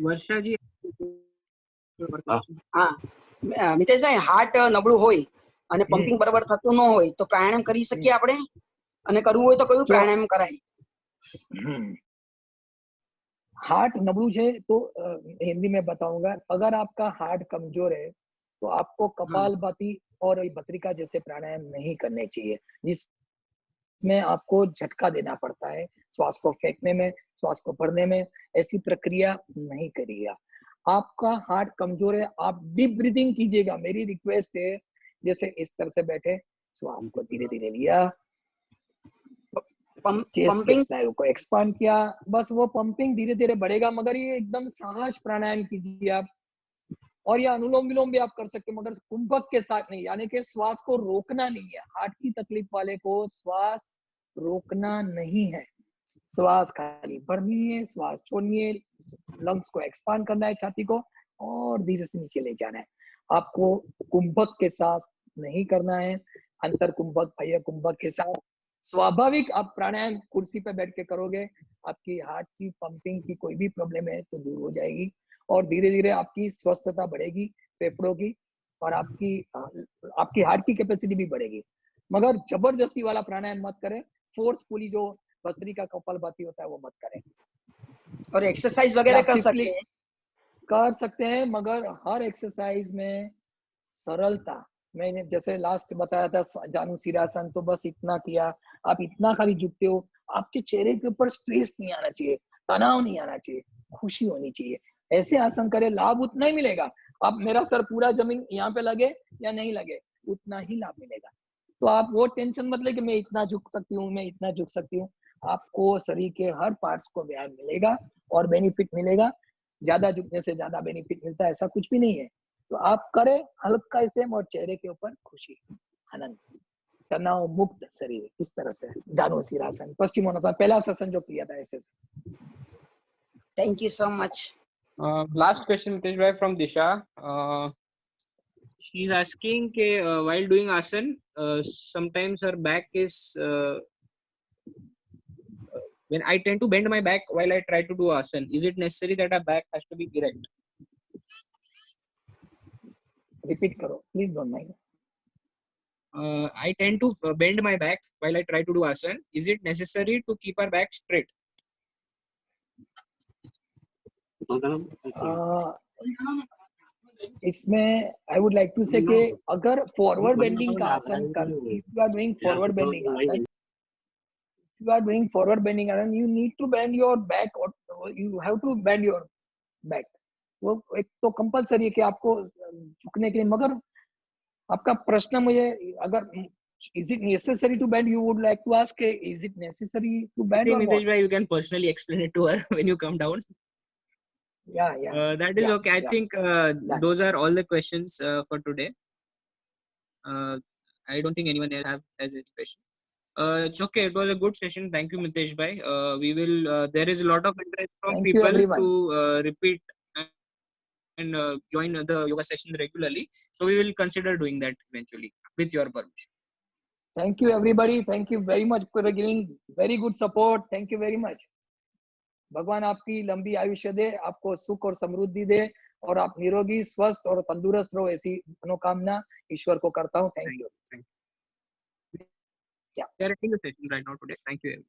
વર્ષા જી હા મિતેશભાઈ, હાર્ટ નબળું હોય અને પમ્પિંગ બરાબર થતું ન હોય તો પ્રાણાયામ કરી શકીએ આપણે, અને કરવું હોય તો કયું પ્રાણાયામ કરાય? हार्ट नबड़ू है तो हिंदी में बताऊंगा, अगर आपका हार्ट कमजोर है तो आपको कपालभाति और भस्त्रिका जैसे प्राणायाम नहीं करने चाहिए, जिसमें आपको झटका देना पड़ता है श्वास को फेंकने में, श्वास को भरने में। ऐसी प्रक्रिया नहीं करिएगा। आपका हार्ट कमजोर है, आप डीप ब्रीदिंग कीजिएगा, मेरी रिक्वेस्ट है। जैसे इस तरह से बैठे, श्वास को धीरे धीरे लिया, चेस्ट के પમ્પિંગ स्नायु को एक्सपांड किया, बस वो पंपिंग धीरे धीरे बढ़ेगा। मगर ये एकदम साहस प्राणायाम कीजिए आप, और ये अनुलोम विलोम भी आप कर सकते हैं, मगर कुंभक के साथ नहीं, यानी कि श्वास को रोकना नहीं है। हार्ट की तकलीफ वाले को श्वास रोकना नहीं है, श्वास खाली भरनी है, श्वास छोड़नी है, लंग्स को एक्सपांड करना है, छाती को, और धीरे से नीचे ले जाना है। आपको कुंभक के साथ नहीं करना है, अंतर कुंभक बाह्य कुंभक के साथ स्वाभाविक आप प्राणायाम कुर्सी पे बैठ के करोगे, आपकी हार्ट की पंपिंग की कोई भी प्रॉब्लम है तो दूर हो जाएगी, और धीरे धीरे आपकी स्वस्थता बढ़ेगी फेफड़ों की, और आपकी हार्ट की कैपेसिटी भी बढ़ेगी। मगर जबरदस्ती वाला प्राणायाम मत करें, फोर्सफुली जो भस्त्रिका कपालभाति होता है वो मत करें। और एक्सरसाइज वगैरह कर सकते हैं? कर सकते हैं, मगर हर एक्सरसाइज में सरलता, मैंने जैसे लास्ट बताया था जानु सिरासन, तो बस इतना किया, आप इतना खाली झुकते हो, आपके चेहरे के ऊपर स्ट्रेस नहीं आना चाहिए, तनाव नहीं आना चाहिए, खुशी होनी चाहिए। ऐसे आसन करे, लाभ उतना ही मिलेगा। आप मेरा सर पूरा जमीन यहाँ पे लगे या नहीं लगे, उतना ही लाभ मिलेगा। तो आप वो टेंशन मत ले कि मैं इतना झुक सकती हूँ, मैं इतना झुक सकती हूँ। आपको शरीर के हर पार्ट्स को व्यायाम मिलेगा और बेनिफिट मिलेगा। ज्यादा झुकने से ज्यादा बेनिफिट मिलता है ऐसा कुछ भी नहीं है। तो आप करें हल्का ऐसे, और चेहरे के ऊपर खुशी, आनंद, तनाव मुक्त शरीर, इस तरह से जानु सिरासन, पश्चिमोत्तान पहला सेशन जो किया था ऐसे। Thank you so much. Last question, Mitesh bhai, from Disha. She's asking while doing asan, sometimes her back is when I tend to bend my back while I try to do asan. Is it necessary that our back has to be erect? Repeat karo, please don't mind. I tend to bend my back while I try to do asan. Is it necessary to keep our back straight? इसमें I would like to से कि अगर forward bending का आसन कर, if you are doing forward bending asan, you are doing forward bending and you need to bend your back, or you have to bend your back. वो एक तो compulsory है कि आपको झुकने के लिए, मगर आपका प्रश्न मुझे अगर is it necessary to bend, you would like to ask, is it necessary to I bend think or Mitesh what? bhai, you can personally explain it to her when you come down. Yeah. That is Yeah, okay. I yeah. think Done. those are all the questions for today. I don't think anyone else has any question. It's okay. It was a good session. Thank you, Mitesh bhai. We will. There is a lot of interest from Thank you, people everyone. to repeat and join the yoga sessions regularly. So we will consider doing that eventually, with your permission. Thank you, everybody. Thank you very much for giving very good support. Thank you very much. भगवान आपकी लंबी आयुष्य दे, आपको सुख और समृद्धि दे, और आप निरोगी, स्वस्थ और तंदुरुस्त रहो, ऐसी मनोकामना ईश्वर को करता हूँ. Thank you. We are ending the session right now today. Thank you.